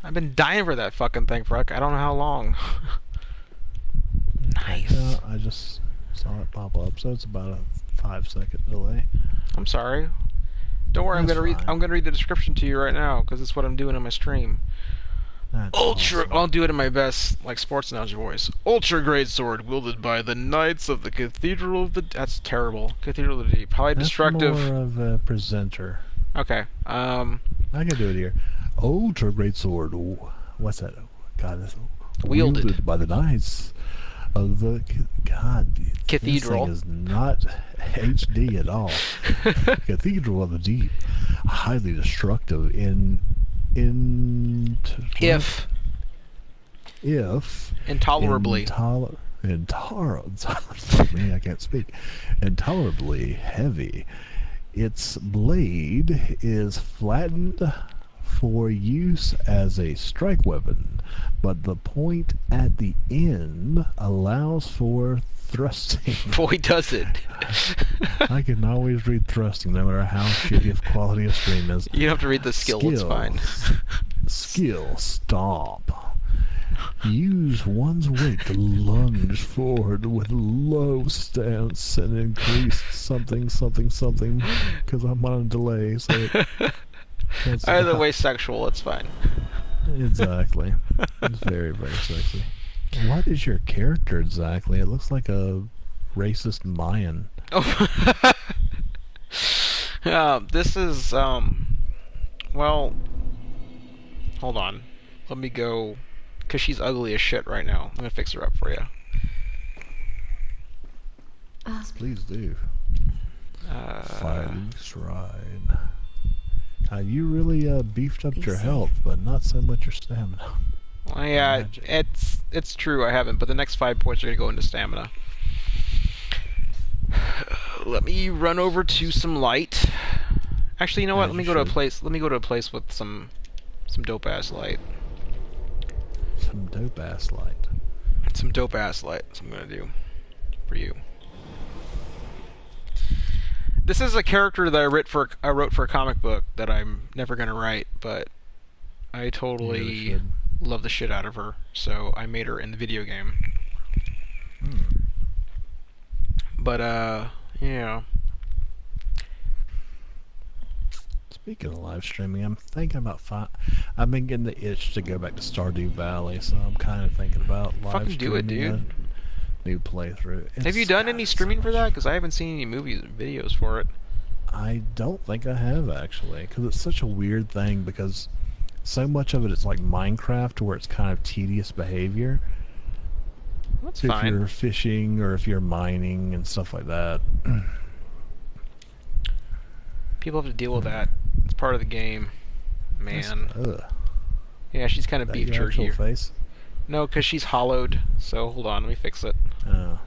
I've been dying for that fucking thing for I don't know how long. Nice. I just saw it pop up, so it's about a 5-second delay. I'm sorry. Don't worry, That's I'm gonna read the description to you right now, because it's what I'm doing on my stream. That's Ultra. awesome. I'll do it in my best, like, sports announcer voice. Ultra great sword wielded by the Knights of the Cathedral of the. That's terrible. Cathedral of the Deep. Highly destructive. That's more of a presenter. Okay. I can do it here. Ultra great sword. Ooh, what's that? God, that's Wielded by the Knights of the Cathedral. This thing is not HD at all. Cathedral of the Deep. Highly destructive intolerably me, I can't speak. Intolerably heavy. Its blade is flattened for use as a strike weapon, but the point at the end allows for thrusting. Boy, does it. I can always read thrusting, no matter how shitty of quality a stream is. You don't have to read the skill, it's fine. Skill, stomp. Use one's weight to lunge forward with low stance and increase something, because I'm on a delay, so Either way sexual, it's fine. Exactly. It's very, very sexy. What is your character exactly? It looks like a racist Mayan. Oh. This is, well, hold on. Let me go, because she's ugly as shit right now. I'm gonna fix her up for you. Please do. Fighting Shrine. You really beefed up your health, but not so much your stamina. Well, yeah, it's true, I haven't, but the next 5 points are gonna go into stamina. let me run over to some light. Actually, you know what? As Let me you go to a should. place. Let me go to a place with some dope ass light. Some dope ass light. Some dope ass light. That's what I'm gonna do for you. This is a character that I wrote for a comic book that I'm never gonna write, but I You really totally should. love the shit out of her, so I made her in the video game. Hmm. But yeah. Speaking of live streaming, I'm thinking about I've been getting the itch to go back to Stardew Valley, so I'm kind of thinking about live Fucking do it, streaming dude. a new playthrough. Have you done any It's streaming so for that? much. Because I haven't seen any movies videos for it. I don't think I have actually, because it's such a weird thing. Because so much of it is like Minecraft, where it's kind of tedious behavior. That's If fine. you're fishing or if you're mining and stuff like that. People have to deal with that. It's part of the game. Man. Ugh. Yeah, she's kind of That beef your actual jerky. face? No, because she's hollowed. So hold on, let me fix it. Oh.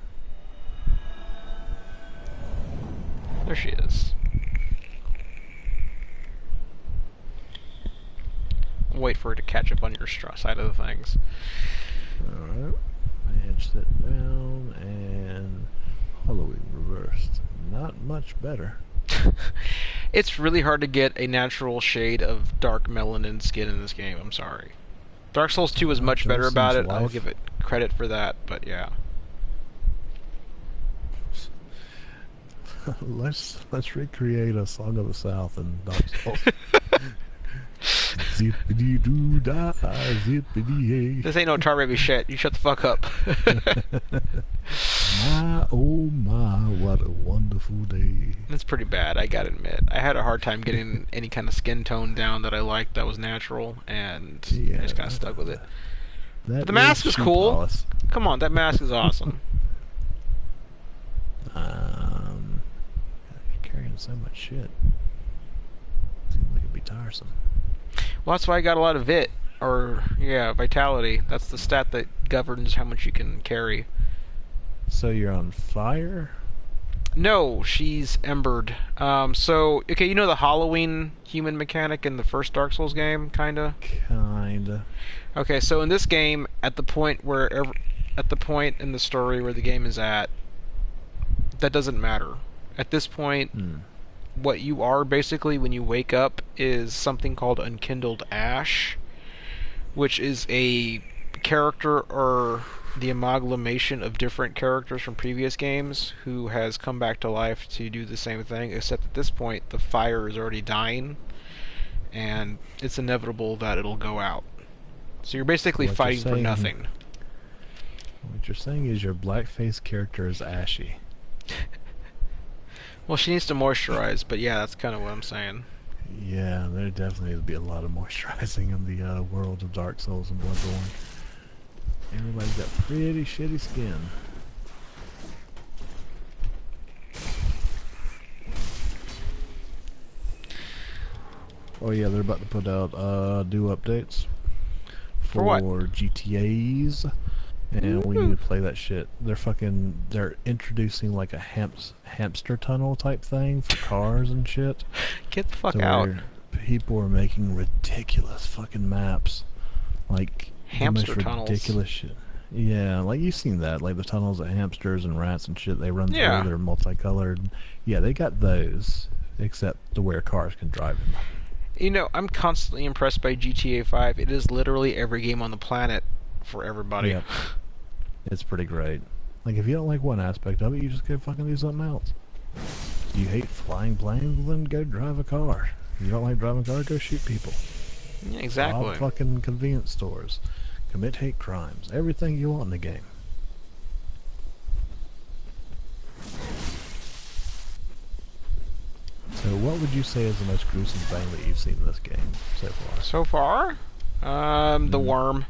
There she is. Wait for her to catch up on your side of the things. Alright. Manage that down and hollowing reversed. Not much better. It's really hard to get a natural shade of dark melanin skin in this game. I'm sorry. Dark Souls 2 is much better about it. I'll give it credit for that, but yeah. let's recreate a Song of the South in Dark Souls. Zippity doo dah, zippity This ain't no tar baby shit. You shut the fuck up. My oh my, what a wonderful day. That's pretty bad, I gotta admit. I had a hard time getting any kind of skin tone down that I liked that was natural, and I just kind of stuck with it. But the mask is cool. Polish. Come on, that mask is awesome. You're carrying so much shit. Seems like it'd be tiresome. Well, that's why I got a lot of vitality. That's the stat that governs how much you can carry. So you're on fire? No, she's embered. Okay, you know the Halloween human mechanic in the first Dark Souls game, kinda? Kinda. Okay, so in this game, at the point in the story where the game is at, that doesn't matter. At this point, what you are basically when you wake up is something called unkindled ash, which is a character or the amalgamation of different characters from previous games who has come back to life to do the same thing, except at this point the fire is already dying and it's inevitable that it'll go out. So you're basically fighting for nothing. What you're saying is your blackface character is ashy. Well, she needs to moisturize, but yeah, that's kind of what I'm saying. Yeah, there definitely needs to be a lot of moisturizing in the world of Dark Souls and Bloodborne. Everybody's got pretty shitty skin. Oh yeah, they're about to put out new updates For what? GTAs, and we need to play that shit. They're introducing like a hamster tunnel type thing for cars and shit. Get the fuck to out. where people are making ridiculous fucking maps, like Hamster the most tunnels. ridiculous shit. Yeah, like you've seen that, like the tunnels that hamsters and rats and shit they run through. Yeah. They're multicolored. Yeah, they got those, except to where cars can drive them. You know, I'm constantly impressed by GTA 5. It is literally every game on the planet for everybody. Yep. It's pretty great. Like, if you don't like one aspect of it, you just go fucking do something else. You hate flying planes, then go drive a car. You don't like driving a car, go shoot people. Yeah, exactly. Rob fucking convenience stores. Commit hate crimes. Everything you want in the game. So what would you say is the most gruesome thing that you've seen in this game so far? So far? The worm.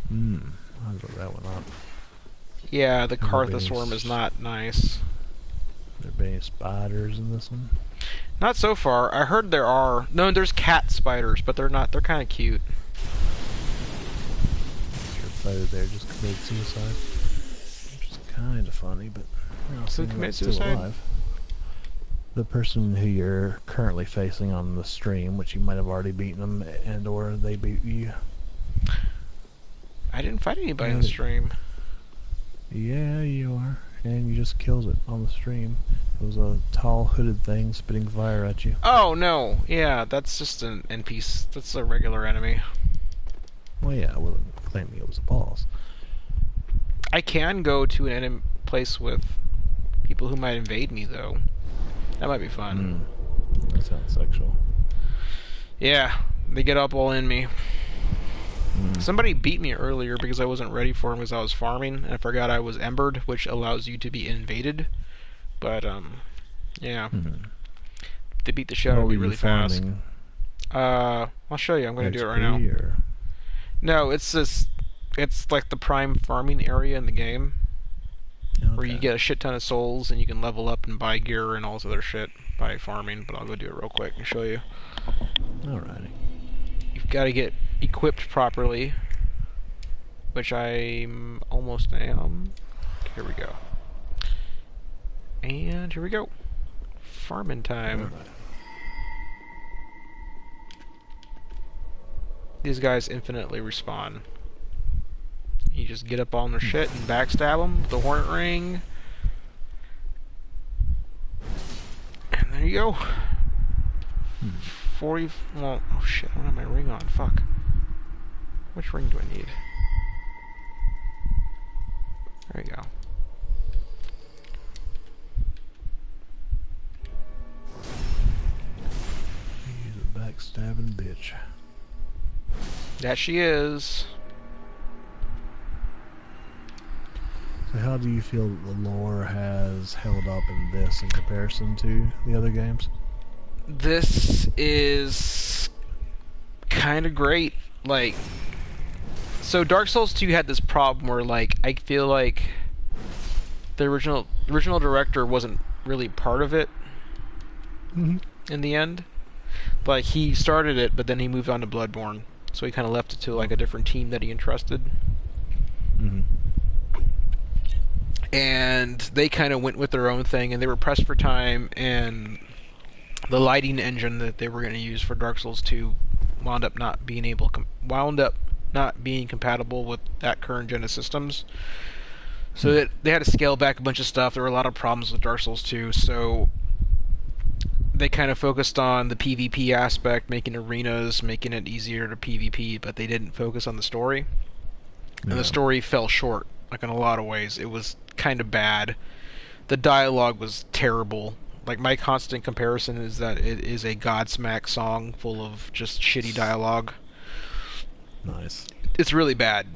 I'll look that one up. Yeah, the There Carthus be worm is not nice. There be any spiders in this one? Not so far. I heard there are. No, there's cat spiders, but they're not. They're kind of cute. Your foe there just committed suicide. Which is kind of funny, but... Now, Who seeing committed that's still suicide? alive. The person who you're currently facing on the stream, which you might have already beaten them, and or they beat you. I didn't fight anybody on the stream. Yeah, you are. And you just killed it on the stream. It was a tall hooded thing spitting fire at you. Oh, no. Yeah, that's just an NPC. That's a regular enemy. Well, yeah, I wasn't claiming it was a boss. I can go to an enemy place with people who might invade me, though. That might be fun. That sounds sexual. Yeah, they get up all in me. Somebody beat me earlier because I wasn't ready for him because I was farming, and I forgot I was embered, which allows you to be invaded. But, yeah. They beat the shit out of me really fast. I'll show you. I'm going to do it right now. Or... No, it's like the prime farming area in the game. Okay. Where you get a shit ton of souls, and you can level up and buy gear and all this other shit by farming, but I'll go do it real quick and show you. Alrighty. You've got to get equipped properly, which I'm almost am. Here we go. And here we go. Farming time. Right. These guys infinitely respawn. You just get up on their shit and backstab them with the hornet ring. And there you go. 40... Well, oh shit, I don't have my ring on. Fuck. Which ring do I need? There we go. He's a backstabbing bitch. That she is. So how do you feel that the lore has held up in this in comparison to the other games? This is kind of great. Like, so Dark Souls 2 had this problem where, like, I feel like the original director wasn't really part of it in the end. Like, he started it, but then he moved on to Bloodborne, so he kind of left it to like a different team that he entrusted. And they kind of went with their own thing, and they were pressed for time, and the lighting engine that they were going to use for Dark Souls 2 wound up not being compatible with that current gen of systems. So that they had to scale back a bunch of stuff. There were a lot of problems with Dark Souls 2, so they kind of focused on the PvP aspect, making arenas, making it easier to PvP, but they didn't focus on the story. And the story fell short, like in a lot of ways. It was kind of bad. The dialogue was terrible. Like, my constant comparison is that it is a Godsmack song full of just shitty dialogue. Nice. It's really bad.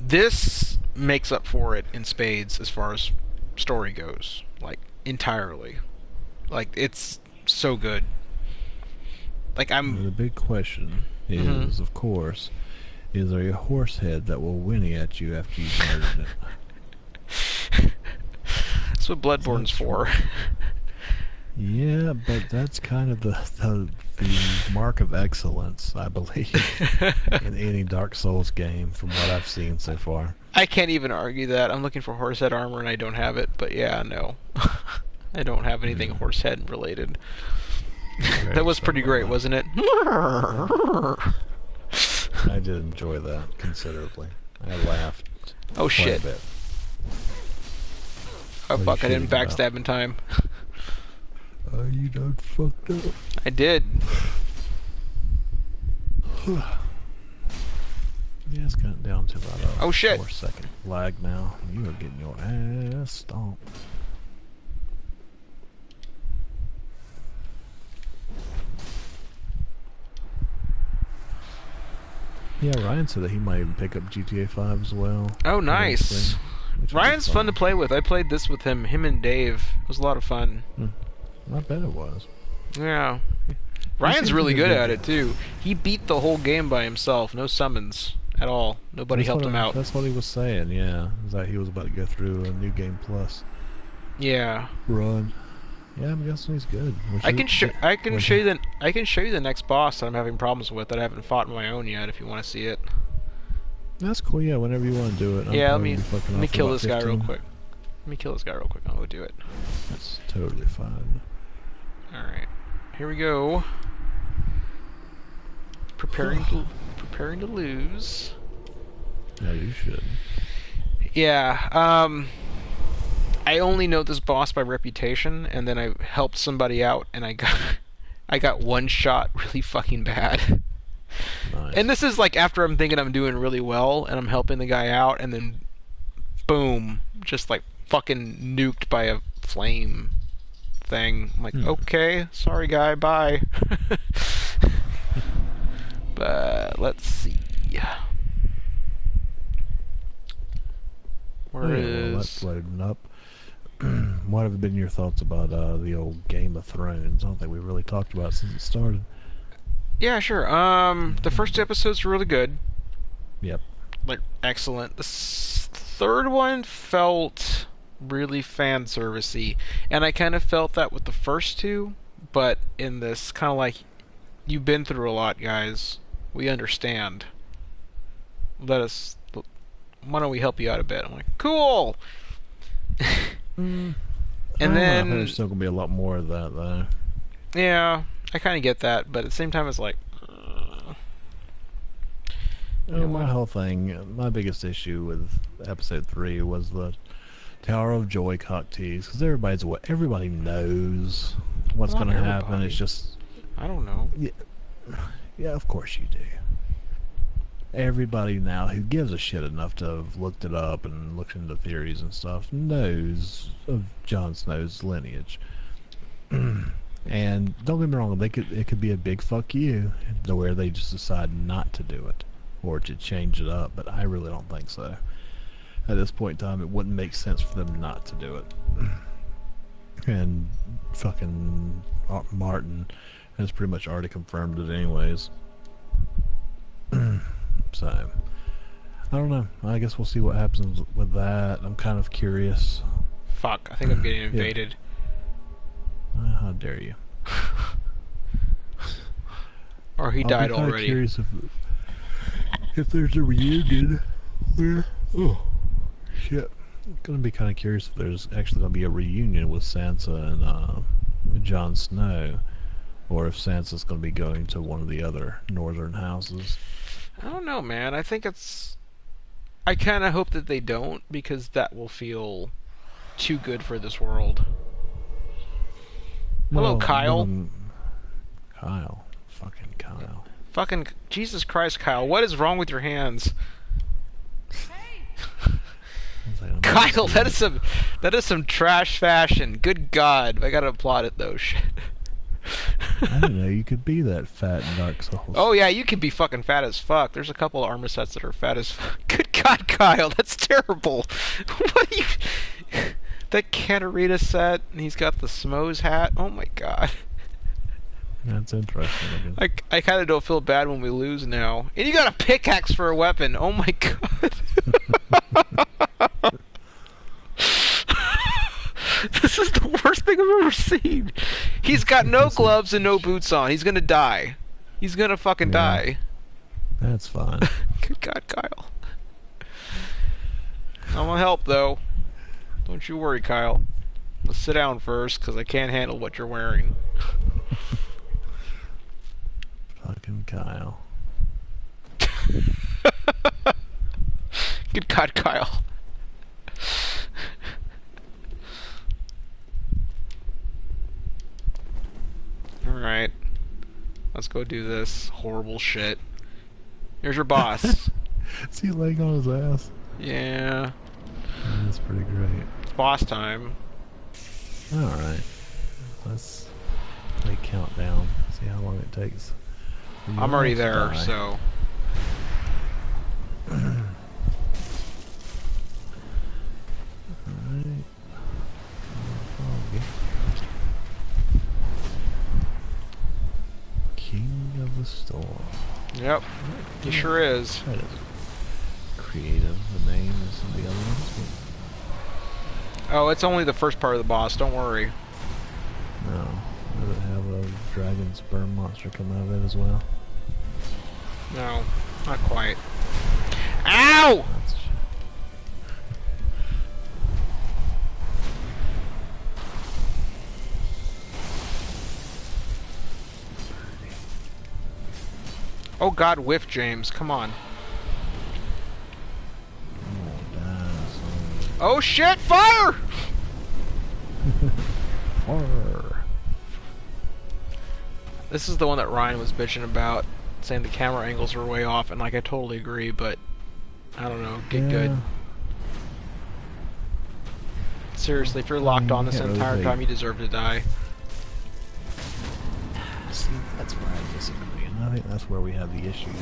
This makes up for it in spades as far as story goes. Like, entirely. Like, it's so good. Like, The big question is, of course, is there a horse head that will whinny at you after you've murdered it? That's what Bloodborne's for. Yeah, but that's kind of the mark of excellence, I believe, in any Dark Souls game from what I've seen so far. I can't even argue that. I'm looking for horsehead armor and I don't have it, but yeah, no. I don't have anything horsehead related. That was pretty great, wasn't it? I did enjoy that considerably. I laughed. Oh shit. Quite a bit. Oh fuck, I didn't backstab in time. You done fucked up. I did. Yeah, it's gotten down to about a Oh shit. 4-second lag now. You are getting your ass stomped. Yeah, Ryan said that he might even pick up GTA 5 as well. Oh, nice. Ryan's fun to play with. I played this with him and Dave. It was a lot of fun. I bet it was. Yeah. Ryan's really good at it, too. He beat the whole game by himself. No summons at all. Nobody helped him out. That's what he was saying, yeah. Is that he was about to go through a New Game Plus Yeah. run. Yeah, I'm guessing he's good. I can show you the next boss that I'm having problems with that I haven't fought on my own yet if you want to see it. That's cool, yeah, whenever you want to do it. Yeah, let me kill this guy real quick. Let me kill this guy real quick. I'll go do it. That's totally fine. Alright. Here we go. Preparing to lose. Yeah, you should. Yeah, I only know this boss by reputation, and then I helped somebody out, and I got one shot really fucking bad. Nice. And this is like after I'm thinking I'm doing really well, and I'm helping the guy out, and then boom, just like fucking nuked by a flame thing. I'm like, okay, sorry guy, bye. But let's see. Where is... That's loading up. What have been your thoughts about the old Game of Thrones? I don't think we really talked about it since it started. Yeah, sure. The first episode's really good. Yep. Like, excellent. The third one felt really fan servicey, and I kind of felt that with the first two, but in this, kind of like, you've been through a lot, guys. We understand. Why don't we help you out a bit? I'm like, cool! And then... there's still going to be a lot more of that, though. Yeah, I kind of get that, but at the same time, it's like... my whole thing, my biggest issue with episode 3 was the Tower of Joy cocktease, because everybody knows what's going to happen. It's just... I don't know. Yeah, of course you do. Everybody now who gives a shit enough to have looked it up and looked into theories and stuff knows of Jon Snow's lineage. And don't get me wrong, it could be a big fuck you to where they just decide not to do it or to change it up, but I really don't think so. At this point in time, it wouldn't make sense for them not to do it. And fucking Martin has pretty much already confirmed it anyways. So, I don't know. I guess we'll see what happens with that. I'm kind of curious. Fuck, I think I'm getting invaded. Yeah. How dare you? Or he died already. I'm curious if there's a reunion where... Oh, shit. I'm gonna be kind of curious if there's actually gonna be a reunion with Sansa and Jon Snow, or if Sansa's gonna be going to one of the other northern houses. I don't know, man. I think it's... I kind of hope that they don't, because that will feel too good for this world. Hello, Kyle. Kyle. Fucking Kyle. Fucking... Jesus Christ, Kyle. What is wrong with your hands? Kyle, that is some trash fashion. Good God. I gotta applaud it, though. Shit. I didn't know you could be that fat in Dark Souls. Oh yeah, you could be fucking fat as fuck. There's a couple of armor sets that are fat as fuck. Good God, Kyle, that's terrible. What are you... That Katarina set, and he's got the Smoes hat. Oh my God. That's interesting. I kind of don't feel bad when we lose now. And you got a pickaxe for a weapon. Oh my God. This is the worst thing I've ever seen. He's got no gloves and no boots on. He's gonna die. He's gonna fucking die. That's fine. Good God, Kyle. I'm gonna help, though. Don't you worry, Kyle. Let's sit down first, because I can't handle what you're wearing. Fucking Kyle. Good God, Kyle. Alright. Let's go do this horrible shit. Here's your boss. Is he laying on his ass? Yeah. That's pretty great. It's boss time. Alright. Let's play countdown. See how long it takes. I'm already there, so... Alright. King of the Storm. Yep. He sure is. That is creative, the name is some of the other ones. Oh, it's only the first part of the boss, don't worry. No. Does it have a dragon sperm monster come out of it as well? No, not quite. Ow! Oh God, whiff, James. Come on. Oh shit! Fire! Horror. This is the one that Ryan was bitching about, saying the camera angles are way off, and like I totally agree, but I don't know, get good. Seriously, if you're locked on this entire time, you deserve to die. See, that's where I disagree, and I think that's where we have the issues.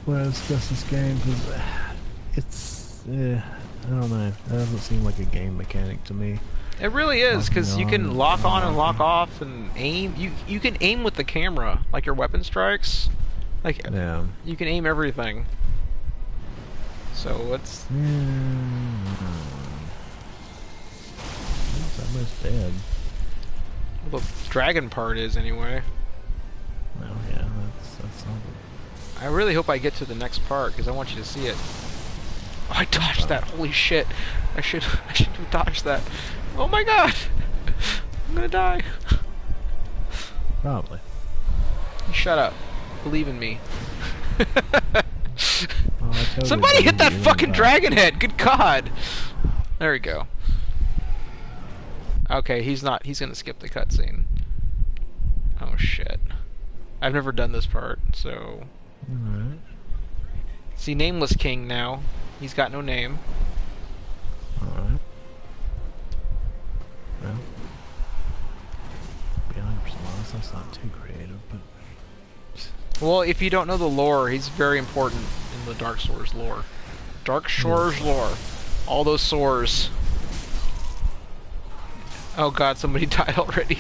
When I discuss this game, because it's, I don't know, it doesn't seem like a game mechanic to me. It really is, because you can lock on and lock off and aim. You can aim with the camera, like your weapon strikes. Like, yeah. You can aim everything. So it's... It's almost dead. Well, the dragon part is, anyway. Well, yeah, that's something. I really hope I get to the next part, because I want you to see it. Oh, I dodged that. Holy shit. I should have dodged that. Oh my God! I'm gonna die. Probably. Shut up. Believe in me. Well, Somebody hit that fucking dragon head! Good God! There we go. Okay, he's gonna skip the cutscene. Oh shit. I've never done this part, so... Alright. See, Nameless King now. He's got no name. Alright. Well, to be 100% honest, that's not too creative, but... Well, if you don't know the lore, he's very important in the Dark Souls lore. Dark Souls lore. All those sores. Oh God, somebody died already.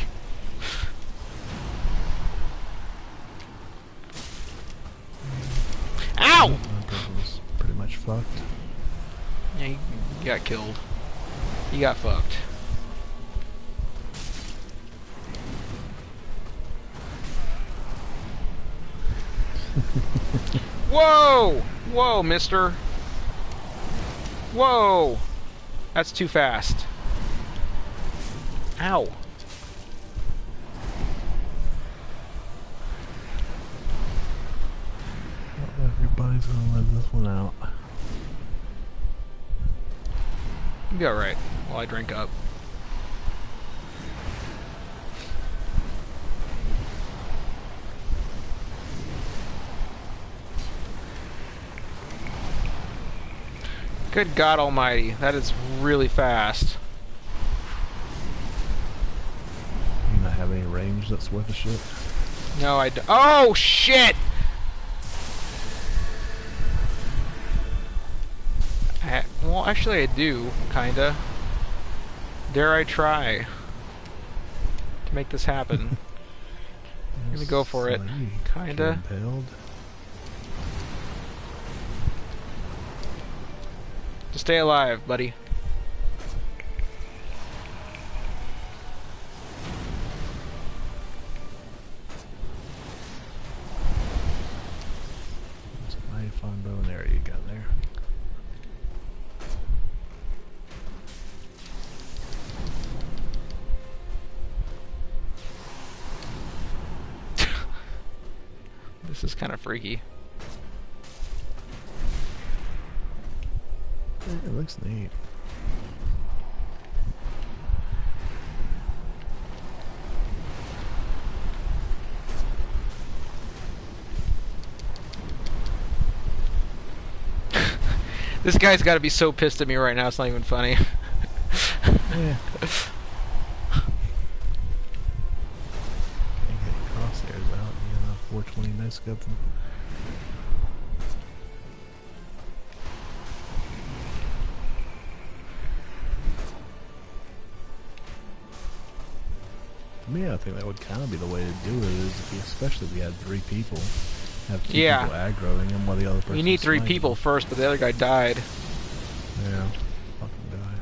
Ow! That was pretty much fucked. Yeah, he got killed. He got fucked. Whoa! Whoa, mister. Whoa! That's too fast. Ow. Not everybody's gonna let this one out. You'll be alright while I drink up. Good God Almighty, that is really fast. You not have any range that's worth a shit? No, I don't. Oh, shit! Well, actually I do, kinda. Dare I try to make this happen? I'm gonna go for it. Kinda. Impaled. Just stay alive, buddy. It's a mighty fun bow and arrow you got there. This is kind of freaky. It looks neat. This guy's got to be so pissed at me right now, it's not even funny. Yeah. Can't get the crosshairs out, 420 no scope them. To me, I think that would kind of be the way to do it, is if you, especially if you had 3 people. Have 2 Yeah. people aggroing him while the other person You need 3 sniping. people first, but the other guy died. Yeah. Fucking die.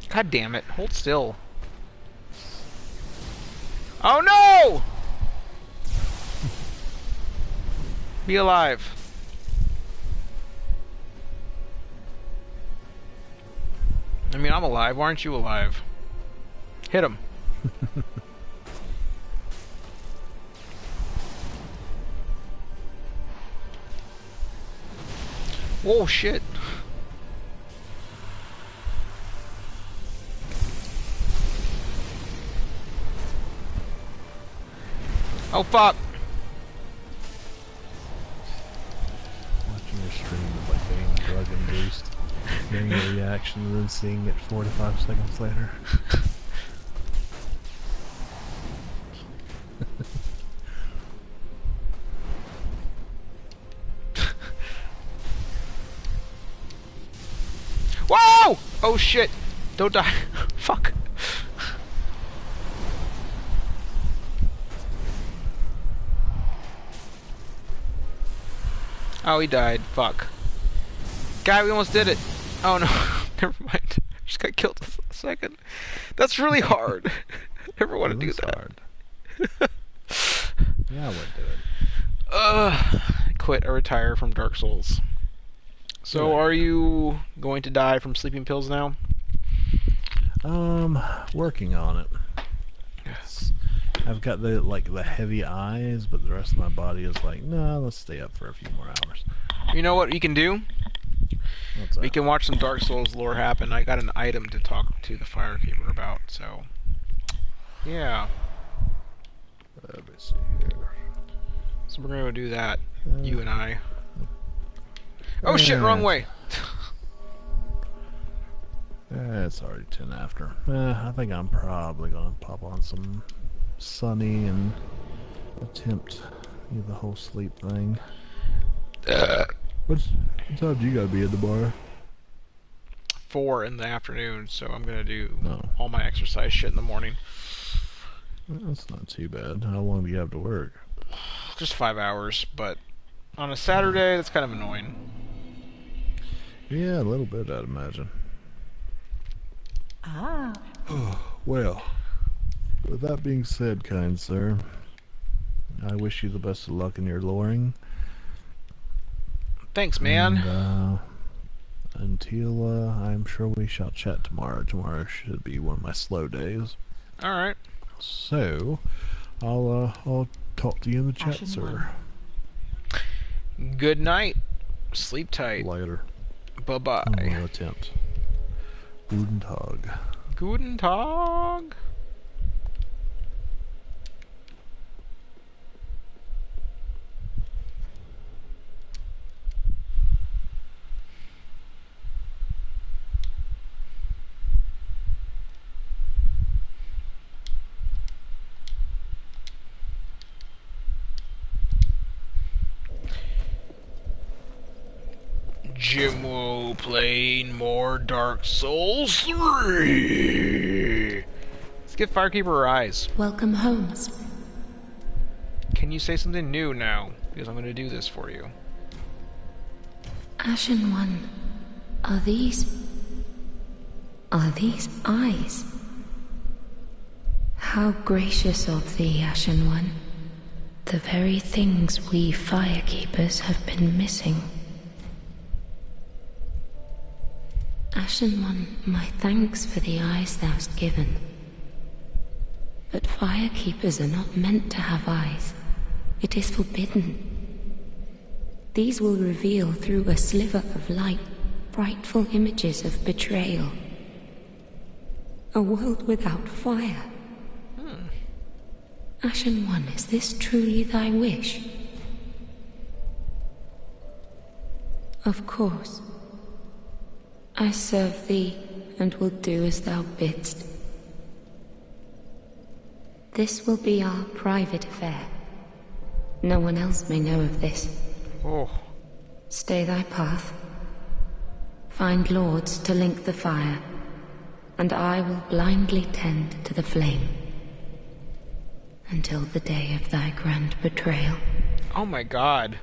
God damn it, hold still. Oh no! Be alive. I mean, I'm alive. Why aren't you alive? Hit him. Whoa, shit. Oh, fuck. Watching your stream is like being drug induced. Getting a reaction and then seeing it 4 to 5 seconds later. Whoa! Oh shit! Don't die. Fuck. Oh, he died. Fuck. God, we almost did it. Oh no. Never mind. Just got killed in a second. That's really hard. Never want to do that. Hard. Yeah, I wouldn't do it. Quit or retire from Dark Souls. So, are you going to die from sleeping pills now? Working on it. I've got the heavy eyes, but the rest of my body is like, nah, let's stay up for a few more hours. You know what you can do? What's that? We can watch some Dark Souls lore happen. I got an item to talk to the Firekeeper about, so... Yeah. Let me see here. So we're gonna do that, you and I. Oh shit, wrong way! It's already 10 after. I think I'm probably gonna pop on some Sunny and attempt the whole sleep thing. What time do you gotta be at the bar? 4 in the afternoon, so I'm gonna do No. all my exercise shit in the morning. That's not too bad. How long do you have to work? Just 5 hours, but on a Saturday, that's kind of annoying. Yeah, a little bit, I'd imagine. Ah. Well, with that being said, kind sir, I wish you the best of luck in your luring. Thanks, man. And, until I'm sure we shall chat tomorrow. Tomorrow should be one of my slow days. Alright. So, I'll talk to you in the chat, sir. Good night. Sleep tight. Later. Bye-bye. I'll attempt. Guten Tag. Guten Tag. Jimwo playing more Dark Souls 3. Let's give Firekeeper her eyes. Welcome home. Can you say something new now? Because I'm going to do this for you. Ashen One, are these eyes? How gracious of thee, Ashen One. The very things we Firekeepers have been missing. Ashen One, my thanks for the eyes thou'st given. But Firekeepers are not meant to have eyes. It is forbidden. These will reveal through a sliver of light frightful images of betrayal. A world without fire. Ashen One, is this truly thy wish? Of course. I serve thee, and will do as thou bidst. This will be our private affair. No one else may know of this. Oh. Stay thy path. Find lords to link the fire, and I will blindly tend to the flame. Until the day of thy grand betrayal. Oh my god.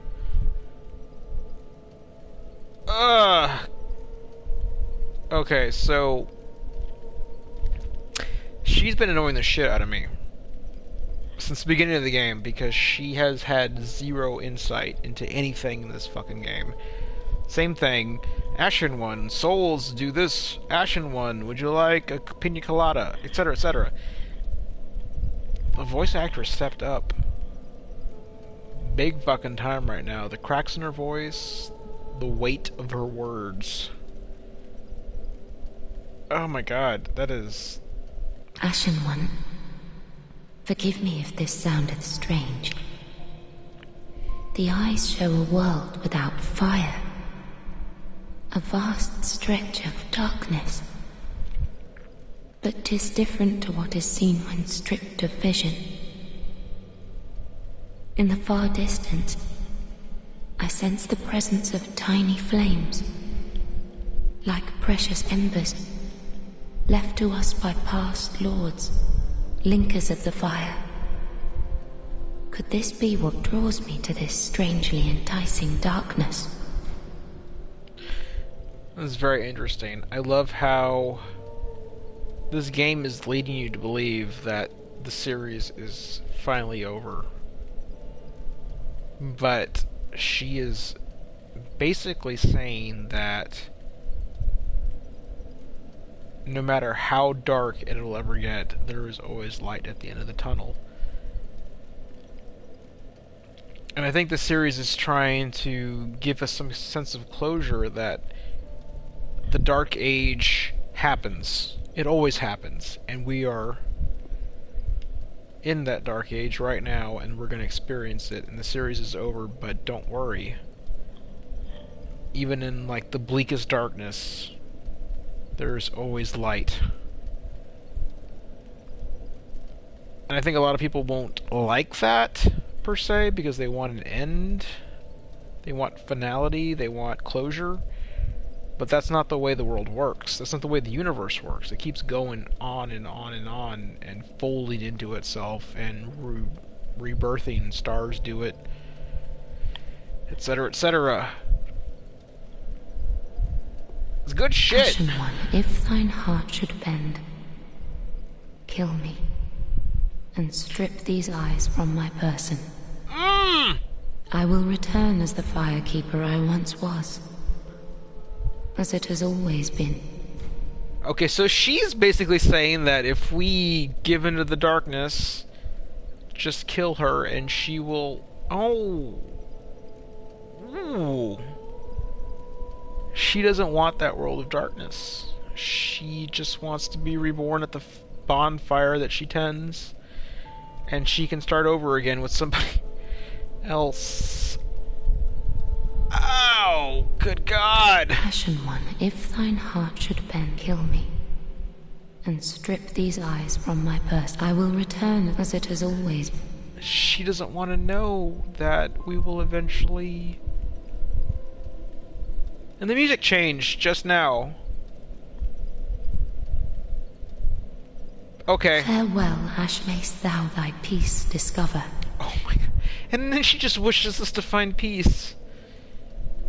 Ugh. Okay, so... she's been annoying the shit out of me. Since the beginning of the game, because she has had zero insight into anything in this fucking game. Same thing. Ashen one, souls do this. Ashen one, would you like a pina colada, etc., etc. The voice actress stepped up. Big fucking time right now. The cracks in her voice, the weight of her words. Oh my god, that is... Ashen One, forgive me if this soundeth strange. The eyes show a world without fire. A vast stretch of darkness. But 'tis different to what is seen when stripped of vision. In the far distance, I sense the presence of tiny flames, like precious embers, left to us by past lords, linkers of the fire. Could this be what draws me to this strangely enticing darkness? This is very interesting. I love how this game is leading you to believe that the series is finally over. But she is basically saying that no matter how dark it'll ever get, there is always light at the end of the tunnel. And I think the series is trying to give us some sense of closure that the Dark Age happens. It always happens. And we are in that Dark Age right now, and we're going to experience it. And the series is over, but don't worry. Even in, like, the bleakest darkness, there's always light. And I think a lot of people won't like that, per se, because they want an end. They want finality, they want closure. But that's not the way the world works. That's not the way the universe works. It keeps going on and on and on, and folding into itself, and rebirthing. Stars do it, etc., etc. It's good shit. Ashen One, if thine heart should bend, kill me, and strip these eyes from my person. I will return as the firekeeper I once was, as it has always been. Okay, so she's basically saying that if we give into the darkness, just kill her and she will... Oh! Ooh. She doesn't want that world of darkness. She just wants to be reborn at the bonfire that she tends, and she can start over again with somebody else. Ow! Good God! Ashen One, if thine heart should bend, kill me, and strip these eyes from my purse. I will return as it has always been. She doesn't want to know that we will eventually... And the music changed just now. Okay. Farewell, Ash, mayst thou thy peace discover. Oh my god. And then she just wishes us to find peace.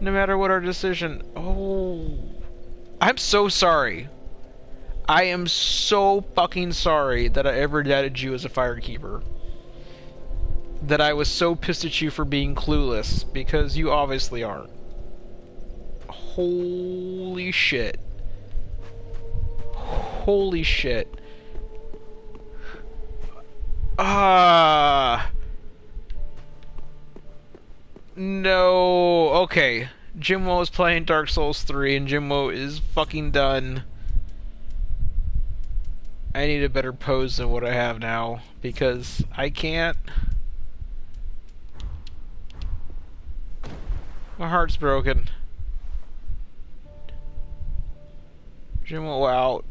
No matter what our decision. Oh. I'm so sorry. I am so fucking sorry that I ever doubted you as a firekeeper. That I was so pissed at you for being clueless, because you obviously aren't. Holy shit. Holy shit. No. Okay. Jimwo is playing Dark Souls 3 and Jimwo is fucking done. I need a better pose than what I have now, because I can't. My heart's broken. Jimwo out.